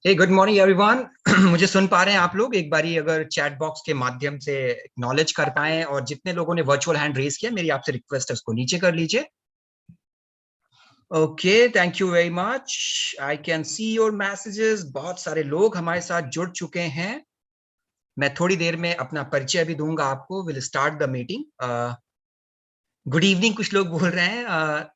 हे good morning everyone. मुझे सुन पा रहे हैं आप लोग? एक बारी अगर चैट बॉक्स के माध्यम से एक्नॉलेज कर पाएं, और जितने लोगों ने वर्चुअल हैंड रेज किया, मेरी आपसे रिक्वेस्ट है उसको नीचे कर लीजिए। Okay, thank you very much. I can see your messages. बहुत सारे लोग हमारे साथ जुड़ चुके हैं। मैं थोड़ी देर में अपना परिचय भी दूंगा आपको। Will start the meeting. Good evening कुछ लोग बोल रहे हैं।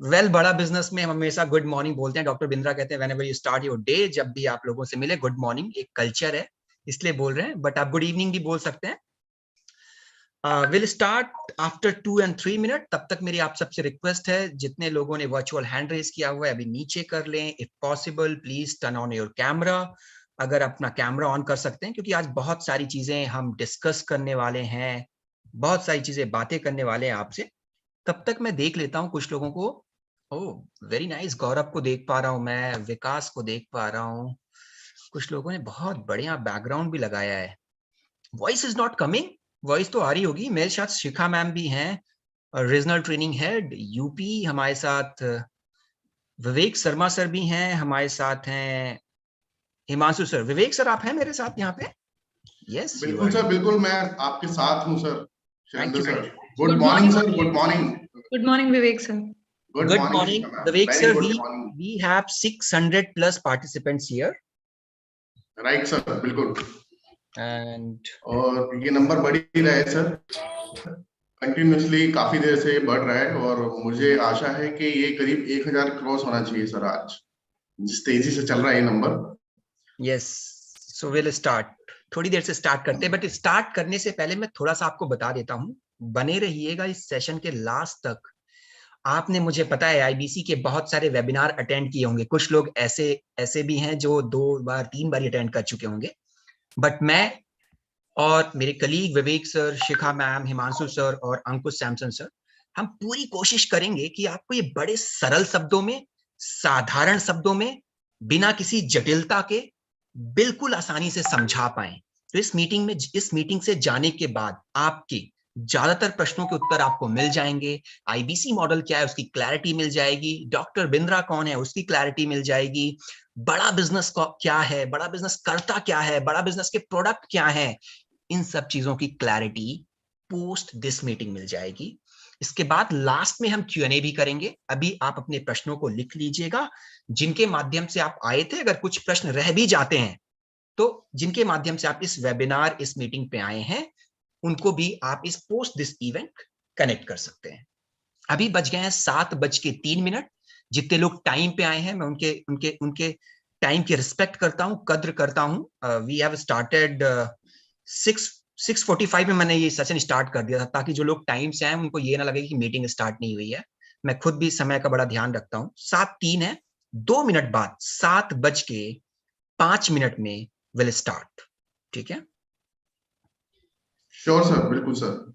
वेल, बड़ा बिजनेस में हम हमेशा गुड मॉर्निंग बोलते हैं। डॉक्टर बिंद्रा कहते हैं whenever you start your day, जब भी आप लोगों से मिले गुड मॉर्निंग एक कल्चर है, इसलिए बोल रहे हैं, बट आप गुड इवनिंग भी बोल सकते हैं। Will start after 2 and 3 minute. तब तक मेरी आप सबसे रिक्वेस्ट है, जितने लोगों ने वर्चुअल हैंड रेज किया हुआ है अभी नीचे कर लें। If possible please turn on your camera, अगर अपना कैमरा ऑन कर सकते हैं, क्योंकि आज बहुत सारी चीजें हम डिस्कस करने वाले हैं, बहुत सारी चीजें बातें करने वाले हैं आपसे। तब तक मैं देख लेता हूँ कुछ लोगों को। ओह वेरी नाइस, गौरव को देख पा रहा हूँ मैं, विकास को देख पा रहा हूँ। कुछ लोगों ने बहुत बढ़िया बैकग्राउंड भी लगाया है। Voice is not coming. Voice तो आ रही होगी। मेरे साथ शिखा मैम भी हैं, रीजनल ट्रेनिंग हेड यूपी हमारे साथ। विवेक शर्मा सर भी हैं हमारे साथ हैं। हिमांशु सर, विवेक सर आप हैं मेरे साथ यहाँ पे? यस यू बिल्कुल आर। सर, बिल्कुल मैं आपके साथ हूँ sir. Thank Shailendra you. Sir, good morning sir. Good morning. Good morning, Vivek sir. Good good morning morning Shikha ma'am, Vivek very sir. Good we morning. We have 600 plus participants here right sir, बिल्कुल। And और ये number बढ़ ही रहा है sir, continuously काफी देर से बढ़ रहा है, और मुझे आशा है कि ये करीब 1000 क्रॉस होना चाहिए सर आज, जिस तेजी से चल रहा है ये number. Yes, so will start. थोड़ी देर से स्टार्ट करते हैं, बट स्टार्ट करने से पहले मैं थोड़ा सा आपको बता देता हूँ। बने रहिएगा इस सेशन के लास्ट तक। आपने, मुझे पता है, आईबीसी के बहुत सारे वेबिनार अटेंड किए होंगे। कुछ लोग ऐसे ऐसे भी हैं जो 2 बार 3 बार अटेंड कर चुके होंगे। बट मैं और मेरे कलीग विवेक सर, शिखा मैम, हिमांशु सर और अंकुश सैमसन सर, हम पूरी कोशिश करेंगे कि आपको ये बड़े सरल शब्दों में, साधारण शब्दों में, बिना किसी जटिलता के बिल्कुल आसानी से समझा पाए। तो इस मीटिंग से जाने के बाद आपके ज्यादातर प्रश्नों के उत्तर आपको मिल जाएंगे। आईबीसी मॉडल क्या है उसकी क्लैरिटी मिल जाएगी। डॉक्टर बिंद्रा कौन है उसकी क्लैरिटी मिल जाएगी। बड़ा बिजनेस क्या है, बड़ा बिजनेस करता क्या है, बड़ा बिजनेस के प्रोडक्ट क्या है, इन सब चीजों की क्लैरिटी पोस्ट दिस मीटिंग मिल जाएगी। इसके बाद लास्ट में हम Q&A भी करेंगे। अभी आप अपने प्रश्नों को लिख लीजिएगा, जिनके माध्यम से आप आए थे। अगर कुछ प्रश्न रह भी जाते हैं तो जिनके माध्यम से आप इस वेबिनार, इस मीटिंग पे आए हैं, उनको भी आप इस पोस्ट दिस इवेंट कनेक्ट कर सकते हैं। अभी बज गए हैं 7:03। जितने लोग टाइम पे आए हैं, मैं उनके उनके उनके टाइम की रिस्पेक्ट करता हूं, कद्र करता हूं। वी हैव स्टार्टेड 6:45 में। मैंने ये सेशन स्टार्ट कर दिया था ताकि जो लोग टाइम से आए उनको ये ना लगे कि मीटिंग स्टार्ट नहीं हुई है। मैं खुद भी समय का बड़ा ध्यान रखता हूँ। 7:03 है, 2 मिनट बाद 7:05 में विल स्टार्ट। ठीक है? श्योर सर, बिल्कुल सर।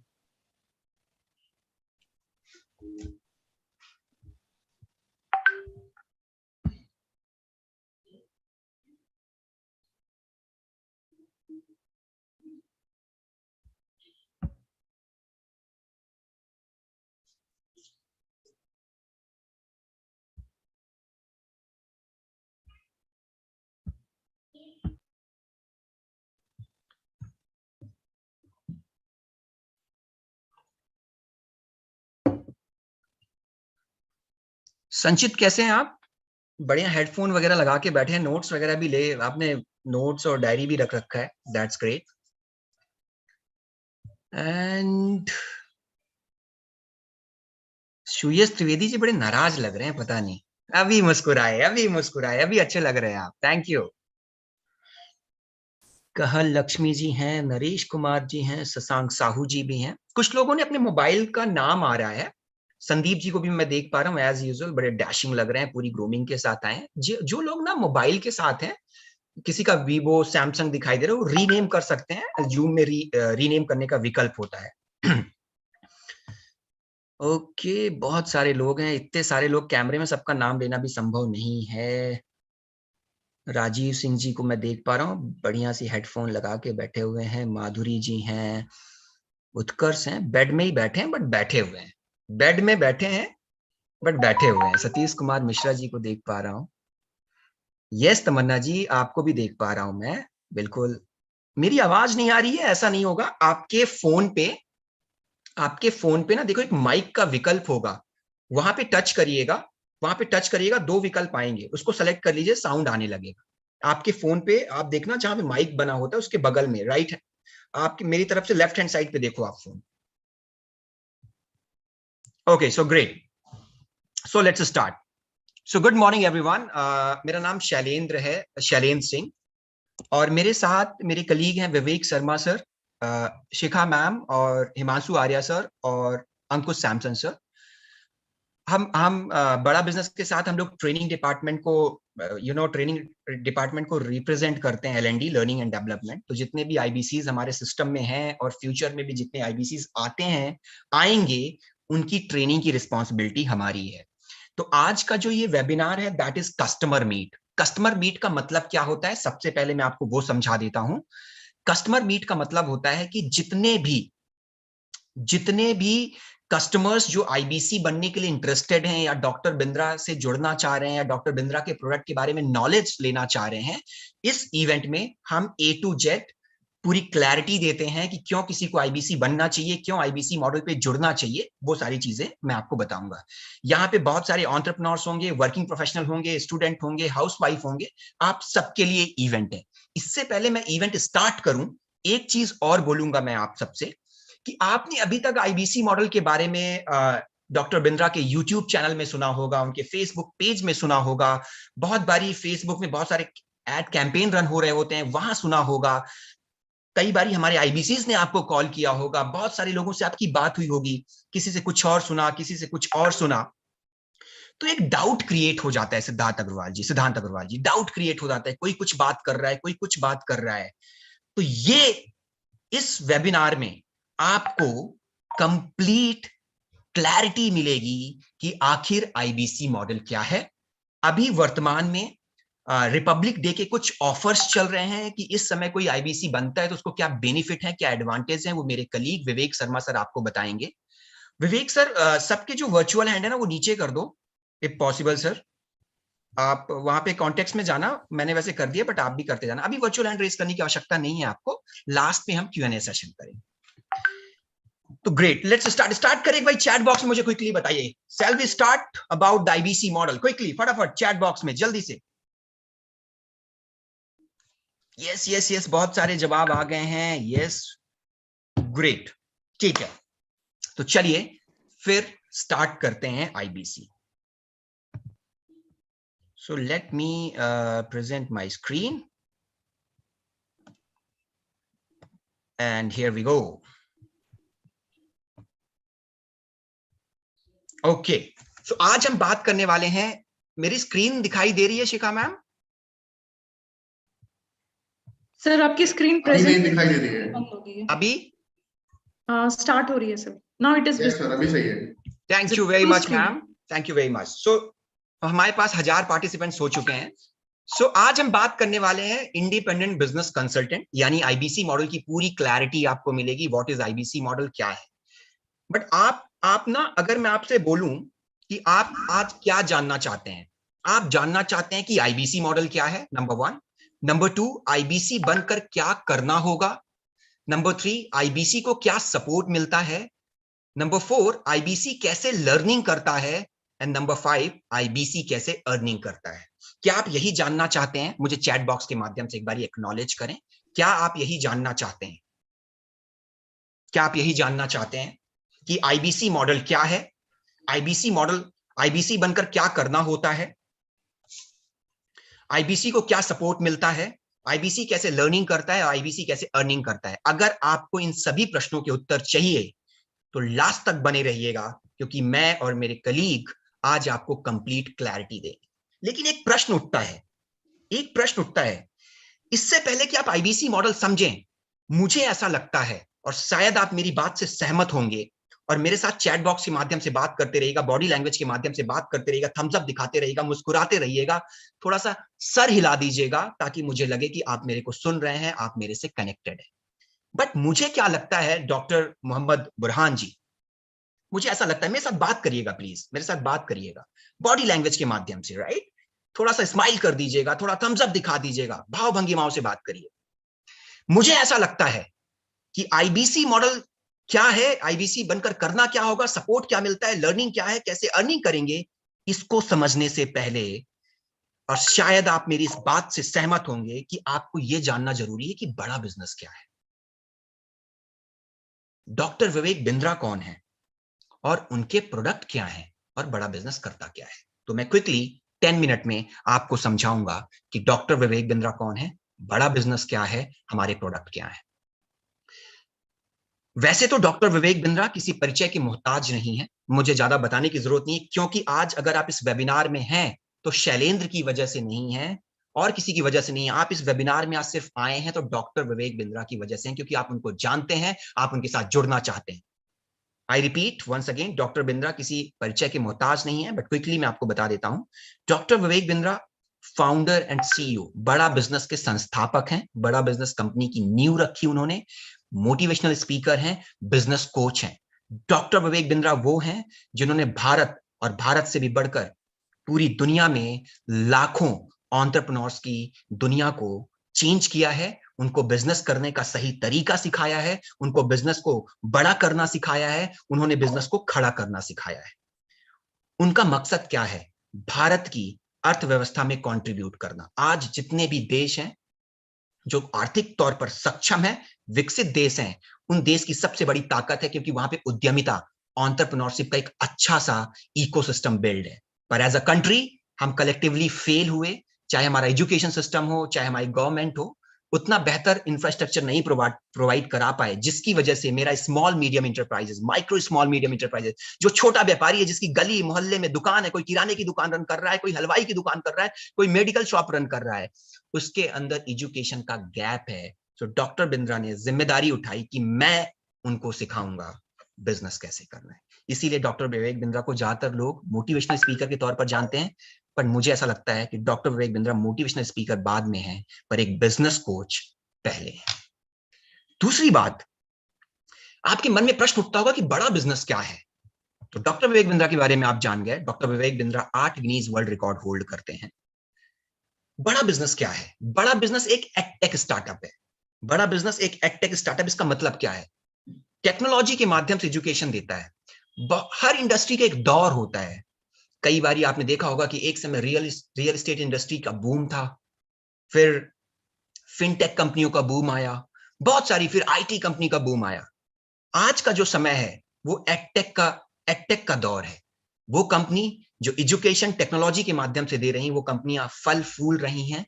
संचित कैसे हैं आप? बढ़िया हेडफोन वगैरह लगा के बैठे हैं, नोट्स वगैरह भी ले आपने, नोट्स और डायरी भी रख रखा है। That's great. एंड सुयश त्रिवेदी जी बड़े नाराज लग रहे हैं, पता नहीं। अभी मुस्कुराए, अभी मुस्कुराए, अभी अच्छे लग रहे हैं आप। Thank you. कहल लक्ष्मी जी हैं, नरेश कुमार जी हैं, शशांक साहू जी भी हैं। कुछ लोगों ने अपने मोबाइल का नाम आ रहा है। संदीप जी को भी मैं देख पा रहा हूँ, एज यूजुअल बड़े डैशिंग लग रहे हैं, पूरी ग्रूमिंग के साथ आए हैं। जो लोग ना मोबाइल के साथ हैं, किसी का वीवो, सैमसंग दिखाई दे रहा है, वो रीनेम कर सकते हैं। जूम में रीनेम करने का विकल्प होता है। ओके, बहुत सारे लोग हैं, इतने सारे लोग कैमरे में, सबका नाम लेना भी संभव नहीं है। राजीव सिंह जी को मैं देख पा रहा हूँ, बढ़िया सी हेडफोन लगा के बैठे हुए हैं। माधुरी जी हैं, उत्कर्ष हैं, बेड में ही बैठे हैं बट बैठे हुए हैं। बेड में बैठे हैं बट बैठे हुए हैं। सतीश कुमार मिश्रा जी को देख पा रहा हूँ। यस तमन्ना जी, आपको भी देख पा रहा हूं मैं, बिल्कुल। मेरी आवाज नहीं आ रही है ऐसा नहीं होगा। आपके फोन पे ना देखो एक माइक का विकल्प होगा, वहां पे टच करिएगा। वहां पे टच करिएगा, दो विकल्प आएंगे, उसको सेलेक्ट कर लीजिए, साउंड आने लगेगा। आपके फोन पे आप देखना, जहां पे माइक बना होता है उसके बगल में राइट, आपकी मेरी तरफ से लेफ्ट हैंड साइड पे देखो आप phone. Okay, so great, so let's start. So good morning everyone. मेरा नाम शैलेंद्र है, शैलेंद्र सिंह। और मेरे साथ मेरे कलीग हैं विवेक शर्मा सर, शिखा मैम और हिमांशु आर्या सर और अंकुश सैमसन सर। हम बड़ा बिजनेस के साथ हम लोग ट्रेनिंग डिपार्टमेंट को ट्रेनिंग डिपार्टमेंट को रिप्रेजेंट करते हैं, L&D लर्निंग एंड डेवलपमेंट। तो जितने भी आईबीसीज हमारे सिस्टम में हैं और फ्यूचर में भी जितने आईबीसीज आते हैं आएंगे, उनकी ट्रेनिंग की रिस्पॉन्सिबिलिटी हमारी है। तो आज का जो ये वेबिनार है that is customer meet. Customer meet का मतलब क्या होता है, सबसे पहले मैं आपको वो समझा देता हूं। कस्टमर मीट का मतलब होता है कि जितने भी कस्टमर्स जो आईबीसी बनने के लिए इंटरेस्टेड हैं या डॉक्टर बिंद्रा से जुड़ना चाह रहे हैं या डॉक्टर बिंद्रा के प्रोडक्ट के बारे में नॉलेज लेना चाह रहे हैं, इस इवेंट में हम A to Z पूरी क्लैरिटी देते हैं कि क्यों किसी को आईबीसी बनना चाहिए, क्यों आईबीसी मॉडल पे जुड़ना चाहिए। वो सारी चीजें मैं आपको बताऊंगा। यहाँ पे बहुत सारे एंटरप्रेन्योर्स होंगे, वर्किंग प्रोफेशनल होंगे, स्टूडेंट होंगे, हाउसवाइफ होंगे, आप सबके लिए इवेंट है। इससे पहले मैं इवेंट स्टार्ट करूं, एक चीज और बोलूंगा मैं आप सबसे कि आपने अभी तक आईबीसी मॉडल के बारे में डॉक्टर बिंद्रा के यूट्यूब चैनल में सुना होगा, उनके फेसबुक पेज में सुना होगा, बहुत बारी फेसबुक में बहुत सारे एड कैंपेन रन हो रहे होते हैं, वहां सुना होगा। कई बारी हमारे आईबीसीज ने आपको कॉल किया होगा, बहुत सारे लोगों से आपकी बात हुई होगी, किसी से कुछ और सुना, किसी से कुछ और सुना। तो एक डाउट क्रिएट हो जाता है, सिद्धांत अग्रवाल जी, डाउट क्रिएट हो जाता है, कोई कुछ बात कर रहा है, कोई कुछ बात कर रहा है। तो ये इस वेबिनार में आपको कंप्लीट क्लैरिटी मिलेगी कि आखिर आईबीसी मॉडल क्या है। अभी वर्तमान में रिपब्लिक डे के कुछ ऑफर्स चल रहे हैं कि इस समय कोई आईबीसी बनता है तो उसको क्या बेनिफिट है, क्या एडवांटेज है, वो मेरे कलीग विवेक शर्मा सर आपको बताएंगे। विवेक सर, सबके जो वर्चुअल हैंड है ना वो नीचे कर दो इफ पॉसिबल सर। आप वहां पे कॉन्टेक्स्ट में जाना, मैंने वैसे कर दिया बट आप भी करते जाना। अभी वर्चुअल हैंड रेज करने की आवश्यकता नहीं है आपको, लास्ट में हम Q&A सेशन करेंगे। तो ग्रेट, लेट्स स्टार्ट करें भाई। चैट बॉक्स में मुझे क्विकली बताइए, shall we start about the IBC model, quickly फटाफट चैट बॉक्स में जल्दी से। यस यस यस, बहुत सारे जवाब आ गए हैं, यस ग्रेट, ठीक है। तो चलिए फिर स्टार्ट करते हैं IBC. So let me present my screen and here we go. Okay, so आज हम बात करने वाले हैं, मेरी स्क्रीन दिखाई दे रही है शिखा मैम? सर आपकी स्क्रीन अभी नहीं प्रेजेंट दिखाई दे रही है। बंद हो गई है, अभी स्टार्ट हो रही है sir, now it is yes sir, अभी सही है। Thank you very much ma'am, thank you very much. So हमारे पास 1000 पार्टिसिपेंट्स हो चुके हैं। सो आज हम बात करने वाले हैं इंडिपेंडेंट बिजनेस कंसल्टेंट, यानी आईबीसी मॉडल की पूरी क्लैरिटी आपको मिलेगी, व्हाट इज आईबीसी मॉडल, क्या है। बट आप ना, अगर मैं आपसे बोलूं कि आप आज क्या जानना चाहते हैं, आप जानना चाहते हैं कि आईबीसी मॉडल क्या है, नंबर 1। नंबर 2, आईबीसी बनकर क्या करना होगा। नंबर 3, आईबीसी को क्या सपोर्ट मिलता है। नंबर 4, आईबीसी कैसे लर्निंग करता है। एंड नंबर 5, आईबीसी कैसे अर्निंग करता है। क्या आप यही जानना चाहते हैं? मुझे चैट बॉक्स के माध्यम से एक बार एक्नॉलेज करें, क्या आप यही जानना चाहते हैं? क्या आप यही जानना चाहते हैं कि आईबीसी मॉडल क्या है, आईबीसी मॉडल, आईबीसी बनकर क्या करना होता है, आईबीसी को क्या सपोर्ट मिलता है, आईबीसी कैसे लर्निंग करता है, आईबीसी कैसे अर्निंग करता है? अगर आपको इन सभी प्रश्नों के उत्तर चाहिए तो लास्ट तक बने रहिएगा, क्योंकि मैं और मेरे कलीग आज आपको कंप्लीट क्लैरिटी देंगे। लेकिन एक प्रश्न उठता है, इससे पहले कि आप आईबीसी मॉडल समझें, मुझे ऐसा लगता है, और शायद आप मेरी बात से सहमत होंगे, और मेरे साथ चैट बॉक्स के माध्यम से बात करते रहिएगा, बॉडी लैंग्वेज के माध्यम से बात करते रहिएगा, थम्स अप दिखाते रहिएगा, मुस्कुराते रहिएगा, थोड़ा सा सर हिला दीजिएगा ताकि मुझे लगे कि आप मेरे को सुन रहे हैं, आप मेरे से कनेक्टेड है। बट मुझे क्या लगता है डॉक्टर मोहम्मद बुरहान जी, मुझे ऐसा लगता है, मेरे साथ बात करिएगा प्लीज, मेरे साथ बात करिएगा बॉडी लैंग्वेज के माध्यम से, राइट? थोड़ा सा स्माइल कर दीजिएगा, थोड़ा थम्स अप दिखा दीजिएगा, भाव भंगिमाओं से बात करिए। मुझे ऐसा लगता है कि आईबीसी मॉडल क्या है, आईबीसी बनकर करना क्या होगा, सपोर्ट क्या मिलता है, लर्निंग क्या है, कैसे अर्निंग करेंगे, इसको समझने से पहले, और शायद आप मेरी इस बात से सहमत होंगे कि आपको यह जानना जरूरी है कि बड़ा बिजनेस क्या है। डॉक्टर विवेक बिंद्रा कौन है और उनके प्रोडक्ट क्या है और बड़ा बिजनेस करता क्या है। तो मैं क्विकली 10 मिनट में आपको समझाऊंगा कि डॉक्टर विवेक बिंद्रा कौन है, बड़ा बिजनेस क्या है, हमारे प्रोडक्ट क्या है। वैसे तो डॉक्टर विवेक बिंद्रा किसी परिचय की मोहताज नहीं है, मुझे ज्यादा बताने की जरूरत नहीं है, क्योंकि आज अगर आप इस वेबिनार में हैं तो शैलेंद्र की वजह से नहीं है और किसी की वजह से नहीं है। आप इस वेबिनार में आज सिर्फ आए हैं तो डॉक्टर विवेक बिंद्रा की वजह से हैं, क्योंकि आप उनको जानते हैं, आप उनके साथ जुड़ना चाहते हैं। I repeat once again, doctor Bindra किसी परिचय के मोहताज नहीं है, बट क्विकली मैं आपको बता देता हूं। Doctor Vivek Bindra founder and CEO, बड़ा बिजनेस के संस्थापक हैं, बड़ा बिजनेस कंपनी की नींव रखी उन्होंने, मोटिवेशनल स्पीकर हैं, बिजनेस कोच हैं। डॉक्टर विवेक बिंद्रा वो हैं जिन्होंने भारत और भारत से भी बढ़कर पूरी दुनिया में लाखों एंटरप्रेन्योर्स की दुनिया को चेंज किया है, उनको बिजनेस करने का सही तरीका सिखाया है, उनको बिजनेस को बड़ा करना सिखाया है, उन्होंने बिजनेस को खड़ा करना सिखाया है। उनका मकसद क्या है? भारत की अर्थव्यवस्था में कंट्रीब्यूट करना। आज जितने भी देश हैं जो आर्थिक तौर पर सक्षम है, विकसित देश हैं, उन देश की सबसे बड़ी ताकत है क्योंकि वहां पे उद्यमिता, एंटरप्रेन्योरशिप का एक अच्छा सा इकोसिस्टम बिल्ड है। पर एज अ कंट्री हम कलेक्टिवली फेल हुए, चाहे हमारा एजुकेशन सिस्टम हो, चाहे हमारी गवर्नमेंट हो, उतना बेहतर इंफ्रास्ट्रक्चर नहीं प्रोवाइड करा पाए, जिसकी वजह से मेरा small medium enterprises, micro small medium enterprises, जो छोटा व्यापारी है, जिसकी गली मोहल्ले में दुकान है, कोई किराने की दुकान रन कर रहा है, कोई हलवाई की दुकान कर रहा है, कोई मेडिकल शॉप रन कर रहा है, उसके अंदर एजुकेशन का गैप है। तो डॉक्टर बिंद्रा ने जिम्मेदारी उठाई कि मैं उनको सिखाऊंगा बिजनेस कैसे करना है। इसीलिए डॉक्टर विवेक बिंद्रा को ज्यादातर लोग मोटिवेशनल स्पीकर के तौर पर जानते हैं, पर मुझे ऐसा लगता है कि doctor Vivek Bindra motivational speaker बाद में है, पर एक बिजनेस कोच पहले है। दूसरी बात, आपके मन में प्रश्न उठता होगा कि बड़ा बिजनेस क्या है। तो डॉक्टर विवेक बिंद्रा के बारे में आप जान गए, doctor Vivek Bindra 8 Guinness world record hold करते हैं। बड़ा बिजनेस क्या है? बड़ा बिजनेस एक एडटेक स्टार्टअप है। बड़ा बिजनेस एक एडटेक स्टार्टअप, इसका मतलब क्या है? टेक्नोलॉजी के माध्यम से एजुकेशन देता है। हर इंडस्ट्री का एक दौर होता है। कई बार आपने देखा होगा कि एक समय रियल एस्टेट इंडस्ट्री का बूम था, फिर फिनटेक कंपनियों का बूम आया, बहुत सारी, फिर आईटी कंपनी का बूम आया। आज का जो समय है वो एडटेक का दौर है। वो कंपनी जो एजुकेशन टेक्नोलॉजी के माध्यम से दे रही, वो कंपनियां फल फूल रही हैं,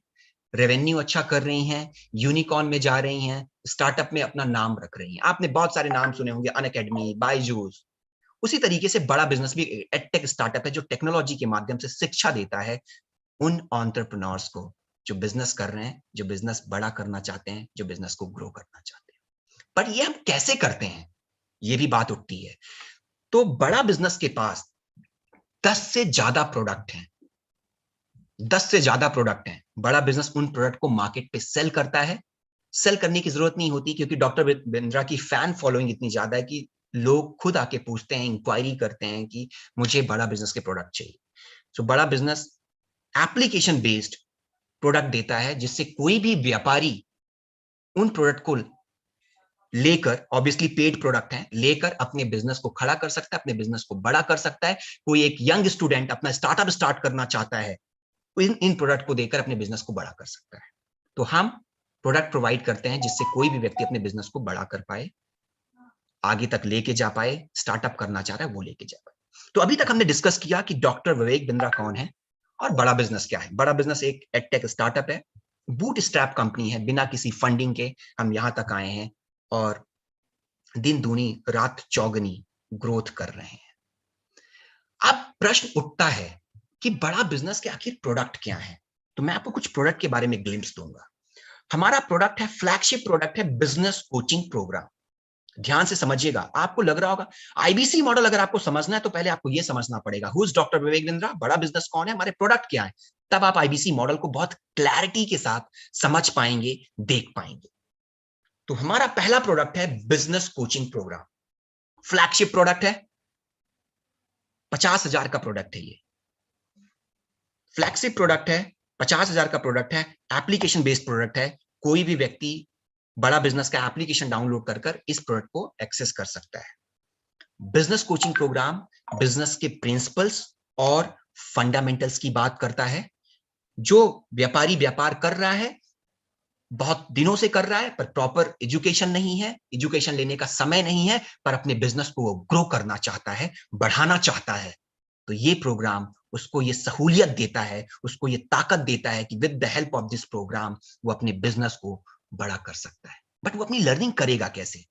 रेवेन्यू अच्छा कर रही हैं, यूनिकॉर्न में जा रही हैं, स्टार्टअप में अपना नाम रख रही हैं। आपने बहुत सारे नाम सुने होंगे, अनअकैडमी, बायजूस। उसी तरीके से बड़ा बिजनेस भी एडटेक स्टार्टअप है जो टेक्नोलॉजी के माध्यम से शिक्षा देता है उन एंटरप्रेन्योर्स को जो बिजनेस कर रहे हैं, जो बिजनेस बड़ा करना चाहते हैं, जो बिजनेस को ग्रो करना चाहते हैं। पर ये हम कैसे करते हैं, ये भी बात उठती है। तो बड़ा बिजनेस के पास 10 से ज्यादा प्रोडक्ट हैं, 10 से ज्यादा प्रोडक्ट हैं। बड़ा बिजनेस उन प्रोडक्ट को मार्केट पे सेल करता है। सेल करने की जरूरत नहीं होती क्योंकि डॉक्टर बिंद्रा की फैन फॉलोइंग इतनी ज्यादा है कि लोग खुद आके पूछते हैं, इंक्वायरी करते हैं कि मुझे बड़ा बिजनेस के प्रोडक्ट चाहिए। तो बड़ा बिजनेस एप्लीकेशन बेस्ड प्रोडक्ट देता है जिससे कोई भी व्यापारी उन प्रोडक्ट को लेकर, ऑब्वियसली पेड प्रोडक्ट है, लेकर अपने बिजनेस को खड़ा कर सकता है, अपने बिजनेस को बड़ा कर सकता है। कोई एक यंग स्टूडेंट अपना स्टार्टअप स्टार्ट करना चाहता है, इन प्रोडक्ट को देकर अपने बिजनेस को बड़ा कर सकता है। तो हम प्रोडक्ट प्रोवाइड करते हैं जिससे कोई भी व्यक्ति अपने बिजनेस को बड़ा कर पाए, आगे तक लेके जा पाए, स्टार्टअप करना चाह रहा है वो लेके जा पाए। तो अभी तक हमने डिस्कस किया कि डॉक्टर विवेक बिंद्रा कौन है और बड़ा बिजनेस क्या है। बड़ा बिजनेस एक एडटेक स्टार्टअप है, बूट स्ट्रैप कंपनी है, बिना किसी फंडिंग के हम यहां तक आए हैं और दिन दूनी रात चौगनी ग्रोथ कर रहे हैं। अब प्रश्न उठता है कि बड़ा बिजनेस के आखिर प्रोडक्ट क्या है। तो मैं आपको कुछ प्रोडक्ट के बारे में ग्लिम्स दूंगा। हमारा प्रोडक्ट है, फ्लैगशिप प्रोडक्ट है, बिजनेस कोचिंग प्रोग्राम। ध्यान से समझिएगा, आपको लग रहा होगा आईबीसी मॉडल अगर आपको समझना है तो पहले आपको यह समझना पड़ेगा who is doctor Vivek Bindra, बड़ा बिजनेस कौन है, हमारे प्रोडक्ट क्या है। तब आप आईबीसी मॉडल को बहुत क्लैरिटी के साथ समझ पाएंगे, देख पाएंगे। तो हमारा पहला प्रोडक्ट है business coaching program. Flagship product है, 50,000 का प्रोडक्ट है ये। फ्लैगशिप प्रोडक्ट है, 50,000 का प्रोडक्ट है, एप्लीकेशन बेस्ड प्रोडक्ट है। कोई भी व्यक्ति बड़ा बिजनेस का एप्लीकेशन डाउनलोड कर इस प्रोडक्ट को एक्सेस कर सकता है। बिजनेस कोचिंग प्रोग्राम बिजनेस के प्रिंसिपल्स और फंडामेंटल्स की बात करता है। जो व्यापारी व्यापार कर रहा है, बहुत दिनों से कर रहा है, पर प्रॉपर एजुकेशन नहीं है, एजुकेशन लेने का समय नहीं है, पर अपने बिजनेस को वो ग्रो करना चाहता है, बढ़ाना चाहता है, तो ये प्रोग्राम उसको ये सहूलियत देता है, उसको ये ताकत देता है कि with the help of this program वो अपने बिजनेस को बड़ा कर सकता है। बट वो अपनी लर्निंग करेगा कैसे?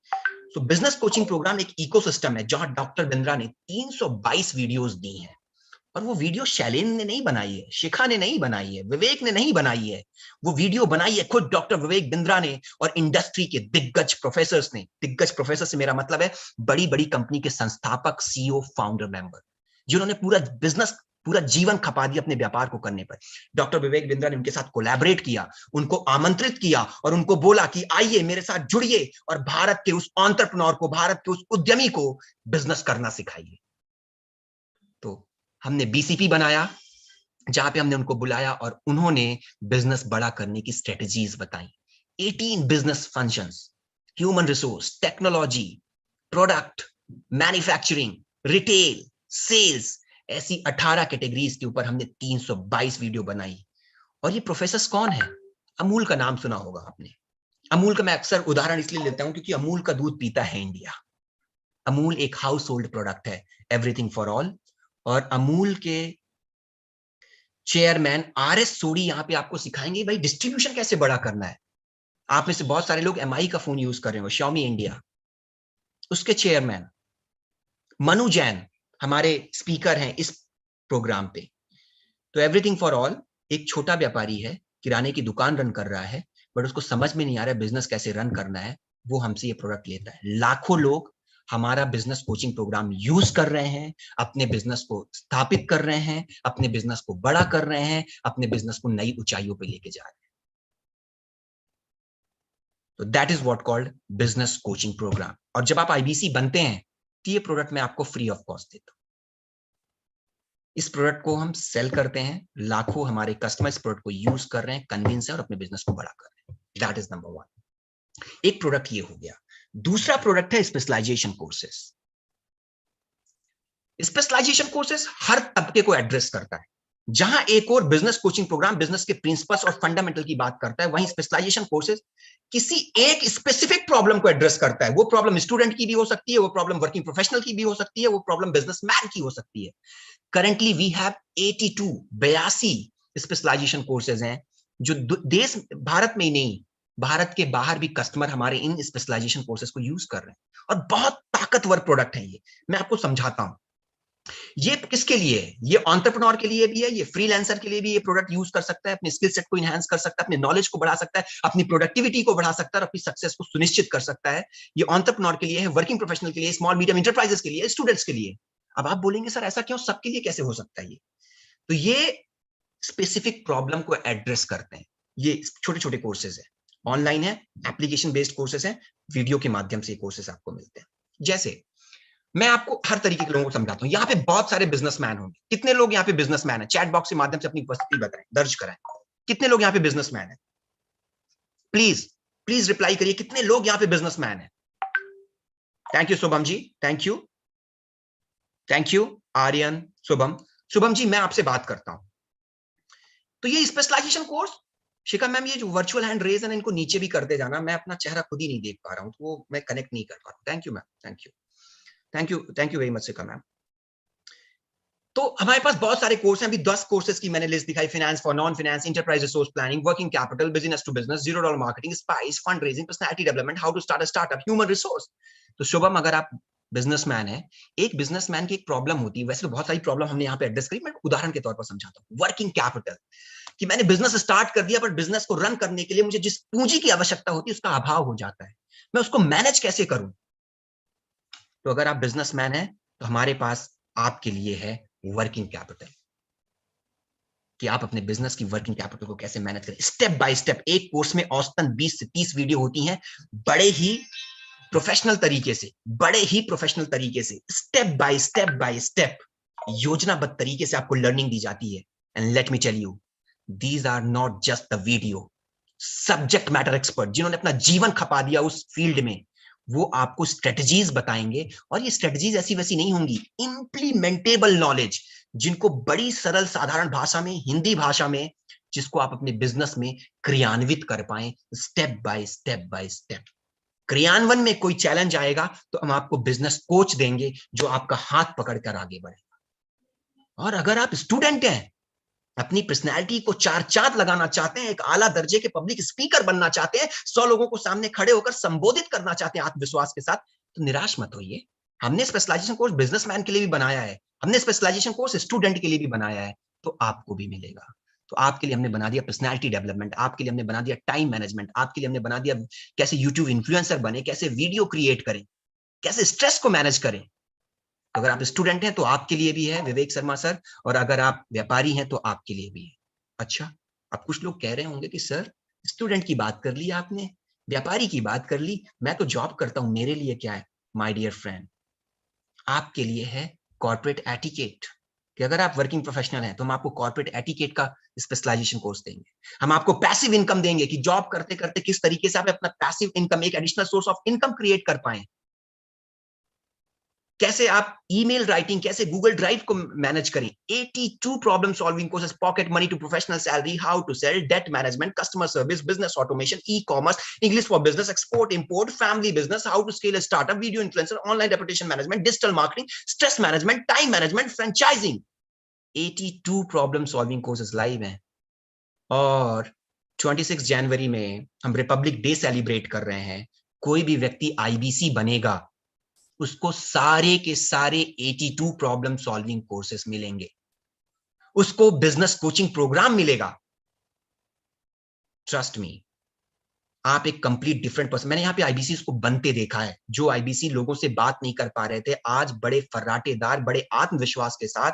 तो बिजनेस कोचिंग प्रोग्राम एक इकोसिस्टम है जहां डॉक्टर बिंद्रा ने 322 वीडियोस दी हैं। और वो वीडियो शैलेन ने नहीं बनाई है, शिखा ने नहीं बनाई है, विवेक ने नहीं बनाई है, वो वीडियो बनाई है खुद डॉक्टर विवेक बिंद्रा ने और इंडस्ट्री के दिग्गज प्रोफेसर्स ने। दिग्गज प्रोफेसर से मेरा मतलब है बड़ी बड़ी कंपनी के संस्थापक, सीईओ, फाउंडर, मेंबर, जिन्होंने पूरा बिजनेस, पूरा जीवन खपा दिया अपने व्यापार को करने पर। डॉक्टर विवेक बिंद्रा ने उनके साथ कोलैबोरेट किया, उनको आमंत्रित किया और उनको बोला कि आइए मेरे साथ जुड़िए और भारत के उस एंटरप्रेन्योर को, भारत के उस उद्यमी को बिजनेस करना सिखाइए। तो हमने बीसीपी बनाया जहां पे हमने उनको बुलाया और उन्होंने बिजनेस बड़ा करने की स्ट्रेटजीज बताई। 18 business functions, human resource, technology, product, manufacturing, retail, sales, ऐसी 18 कैटेगरीज के ऊपर हमने 322 वीडियो बनाई। और ये प्रोफेसर्स कौन है? अमूल का नाम सुना होगा आपने। अमूल का मैं अक्सर उदाहरण इसलिए लेता हूं क्योंकि अमूल का दूध पीता है इंडिया। अमूल एक हाउस होल्ड प्रोडक्ट है, एवरीथिंग फॉर ऑल। और अमूल के चेयरमैन आरएस सोडी यहां पे आपको सिखाएंगे भाई डिस्ट्रीब्यूशन कैसे बड़ा करना है। आप में से बहुत सारे लोग एमआई का फोन यूज कर रहे हो, Xiaomi इंडिया, उसके चेयरमैन मनु जैन हमारे स्पीकर हैं इस प्रोग्राम पे। तो एवरीथिंग फॉर ऑल एक छोटा व्यापारी है, किराने की दुकान रन कर रहा है, बट उसको समझ में नहीं आ रहा है बिजनेस कैसे रन करना है। वो हमसे ये प्रोडक्ट लेता है। लाखों लोग हमारा बिजनेस कोचिंग प्रोग्राम यूज कर रहे हैं, अपने बिजनेस को स्थापित कर रहे हैं, अपने बिजनेस को बड़ा कर रहे हैं, अपने बिजनेस को नई ऊंचाइयों पे लेके जा रहे हैं। तो that is what called business coaching program. और जब आप आईबीसी बनते हैं तो ये प्रोडक्ट मैं आपको फ्री ऑफ कॉस्ट देता हूं। इस प्रोडक्ट को हम सेल करते हैं, लाखों हमारे कस्टमर इस प्रोडक्ट को यूज कर रहे हैं, कन्विंस है और अपने बिजनेस को बड़ा कर रहे हैं। That is number 1। एक प्रोडक्ट ये हो गया। दूसरा प्रोडक्ट है स्पेशलाइजेशन कोर्सेस। स्पेशलाइजेशन कोर्सेस हर तबके को एड्रेस करता है। जहां एक और बिजनेस कोचिंग प्रोग्राम बिजनेस के प्रिंसिपल्स और फंडामेंटल की बात करता है, वहीं स्पेशलाइजेशन कोर्सेस किसी एक स्पेसिफिक प्रॉब्लम को एड्रेस करता है। वो प्रॉब्लम स्टूडेंट की भी हो सकती है, वो प्रॉब्लम वर्किंग प्रोफेशनल की भी हो सकती है, वो प्रॉब्लम बिजनेसमैन की हो सकती है। Currently we have 82 specialisation courses हैं जो देश, भारत में ही नहीं, भारत के बाहर भी कस्टमर हमारे इन स्पेशलाइजेशन कोर्सेज को यूज कर रहे हैं। और बहुत ताकतवर प्रोडक्ट है ये। मैं आपको समझाता हूं ये किसके लिए है। ये एंटरप्रेन्योर के लिए भी है, ये फ्रीलांसर के लिए भी ये प्रोडक्ट यूज कर सकता है, अपने स्किल सेट को एनहांस कर सकता है, अपने नॉलेज को बढ़ा सकता है, अपनी प्रोडक्टिविटी को बढ़ा सकता है और अपनी सक्सेस को सुनिश्चित कर सकता है। ये एंटरप्रेन्योर के लिए है, वर्किंग प्रोफेशनल के लिए, स्मॉल मीडियम इंटरप्राइजेस के लिए, स्टूडेंट्स के लिए। अब आप बोलेंगे सर ऐसा क्यों, सबके लिए कैसे हो सकता है ये? तो ये स्पेसिफिक प्रॉब्लम को एड्रेस करते हैं। ये छोटे छोटे कोर्सेज है, ऑनलाइन है, एप्लीकेशन बेस्ड कोर्सेज है, वीडियो के माध्यम से कोर्सेज आपको मिलते हैं। जैसे मैं आपको हर तरीके के लोगों को समझाता हूं। यहाँ पे बहुत सारे बिजनेसमैन होंगे। कितने लोग यहाँ पे बिजनेसमैन हैं? चैट बॉक्स के माध्यम से अपनी उपस्थिति बताएं, दर्ज कराएं। कितने लोग यहाँ पे बिजनेसमैन हैं? प्लीज प्लीज रिप्लाई करिए, कितने लोग यहाँ पे बिजनेसमैन हैं? Thank you Shubham ji, thank you, thank you Aryan, Shubham. Shubham ji मैं आपसे बात करता हूं। तो ये स्पेशलाइजेशन कोर्स, शिखा मैम ये जो वर्चुअल हैंड रेज है इनको नीचे भी करते जाना, मैं अपना चेहरा खुद ही नहीं देख पा रहा हूं, तो वो मैं कनेक्ट नहीं कर पा रहा हूं। Thank you ma'am, thank you, thank you, thank you very much Shikha ma'am. तो हमारे पास बहुत सारे कोर्स हैं। अभी 10 कोर्सेज की मैंने लिस्ट दिखाई। Finance for non finance, enterprise resource planning, working capital, business to business, $0 marketing, spice, fund raising, personality development, how to start a startup, human resource. तो शुभम अगर आप बिजनेसमैन है, एक बिजनेसमैन की एक प्रॉब्लम होती है, वैसे तो बहुत सारी प्रॉब्लम हमने यहाँ पे एड्रेस करी, मैं उदाहरण के तौर पर समझाता हूँ। वर्किंग कैपिटल, कि मैंने बिजनेस स्टार्ट कर दिया पर बिजनेस को रन करने के लिए मुझे जिस पूंजी की आवश्यकता होती है उसका अभाव हो जाता है, मैं उसको मैनेज कैसे करूं? तो अगर आप बिजनेसमैन हैं तो हमारे पास आपके लिए है वर्किंग कैपिटल, कि आप अपने बिजनेस की वर्किंग कैपिटल को कैसे मैनेज करें स्टेप बाय स्टेप। एक कोर्स में औसतन 20 से 30 वीडियो होती हैं, बड़े ही प्रोफेशनल तरीके से, बड़े ही प्रोफेशनल तरीके से, स्टेप बाय स्टेप योजनाबद्ध तरीके से आपको लर्निंग दी जाती है। And let me tell you, these are not just the video, subject matter expert जिन्होंने अपना जीवन खपा दिया उस फील्ड में, वो आपको स्ट्रेटजीज बताएंगे, और ये स्ट्रेटजीज ऐसी वैसी नहीं होंगी, इंप्लीमेंटेबल नॉलेज, जिनको बड़ी सरल साधारण भाषा में, हिंदी भाषा में, जिसको आप अपने बिजनेस में क्रियान्वित कर पाए step by step by step. क्रियान्वयन में कोई चैलेंज आएगा तो हम आपको बिजनेस कोच देंगे जो आपका हाथ पकड़कर आगे बढ़ेगा। और अगर आप स्टूडेंट हैं, अपनी पर्सनैलिटी को चार चांद लगाना चाहते हैं, एक आला दर्जे के पब्लिक स्पीकर बनना चाहते हैं, 100 लोगों को सामने खड़े होकर संबोधित करना चाहते हैं आत्मविश्वास के साथ, तो निराश मत होइए। हमने स्पेशलाइजेशन कोर्स बिजनेसमैन के लिए भी बनाया है, हमने स्पेशलाइजेशन कोर्स स्टूडेंट के लिए भी बनाया है, तो आपको भी मिलेगा। तो आपके लिए हमने बना दिया पर्सनैलिटी डेवलपमेंट, आपके लिए हमने बना दिया टाइम मैनेजमेंट, आपके लिए हमने बना दिया कैसे यूट्यूब इन्फ्लुएंसर बने, कैसे वीडियो क्रिएट करें, कैसे स्ट्रेस को मैनेज करें। अगर आप स्टूडेंट हैं तो आपके लिए भी है विवेक शर्मा सर, और अगर आप व्यापारी हैं तो आपके लिए भी है। अच्छा, अब कुछ लोग कह रहे होंगे कि सर स्टूडेंट की बात कर ली आपने, व्यापारी की बात कर ली, मैं तो जॉब करता हूं, मेरे लिए क्या है? माय डियर फ्रेंड, आपके लिए है कॉर्पोरेट एटिकेट, कि अगर आप वर्किंग प्रोफेशनल हैं तो हम आपको कॉर्पोरेट एटिकेट का स्पेशलाइजेशन कोर्स देंगे। हम आपको पैसिव इनकम देंगे कि जॉब करते करते किस तरीके से आप अपना पैसिव इनकम, एक additional source of income create कर पाए, कैसे आप ईमेल राइटिंग, कैसे गूगल ड्राइव को मैनेज करें, 82 problem solving courses, pocket money to professional salary, how to sell, debt management, customer service, business automation, e commerce, English for business, export import, family business, how to scale a startup, video influencer, online reputation management, digital marketing, stress management, time management, franchising. 82 problem solving courses live हैं। और 26 जनवरी में हम Republic day celebrate कर रहे हैं। कोई भी व्यक्ति आईबीसी बनेगा, उसको सारे के सारे 82 प्रॉब्लम सॉल्विंग कोर्सेस मिलेंगे, उसको बिजनेस कोचिंग प्रोग्राम मिलेगा। ट्रस्ट मी, आप एक कंप्लीट डिफरेंट पर्सन। मैंने यहाँ पे आईबीसी को बनते देखा है, जो आईबीसी लोगों से बात नहीं कर पा रहे थे, आज बड़े फर्राटेदार, बड़े आत्मविश्वास के साथ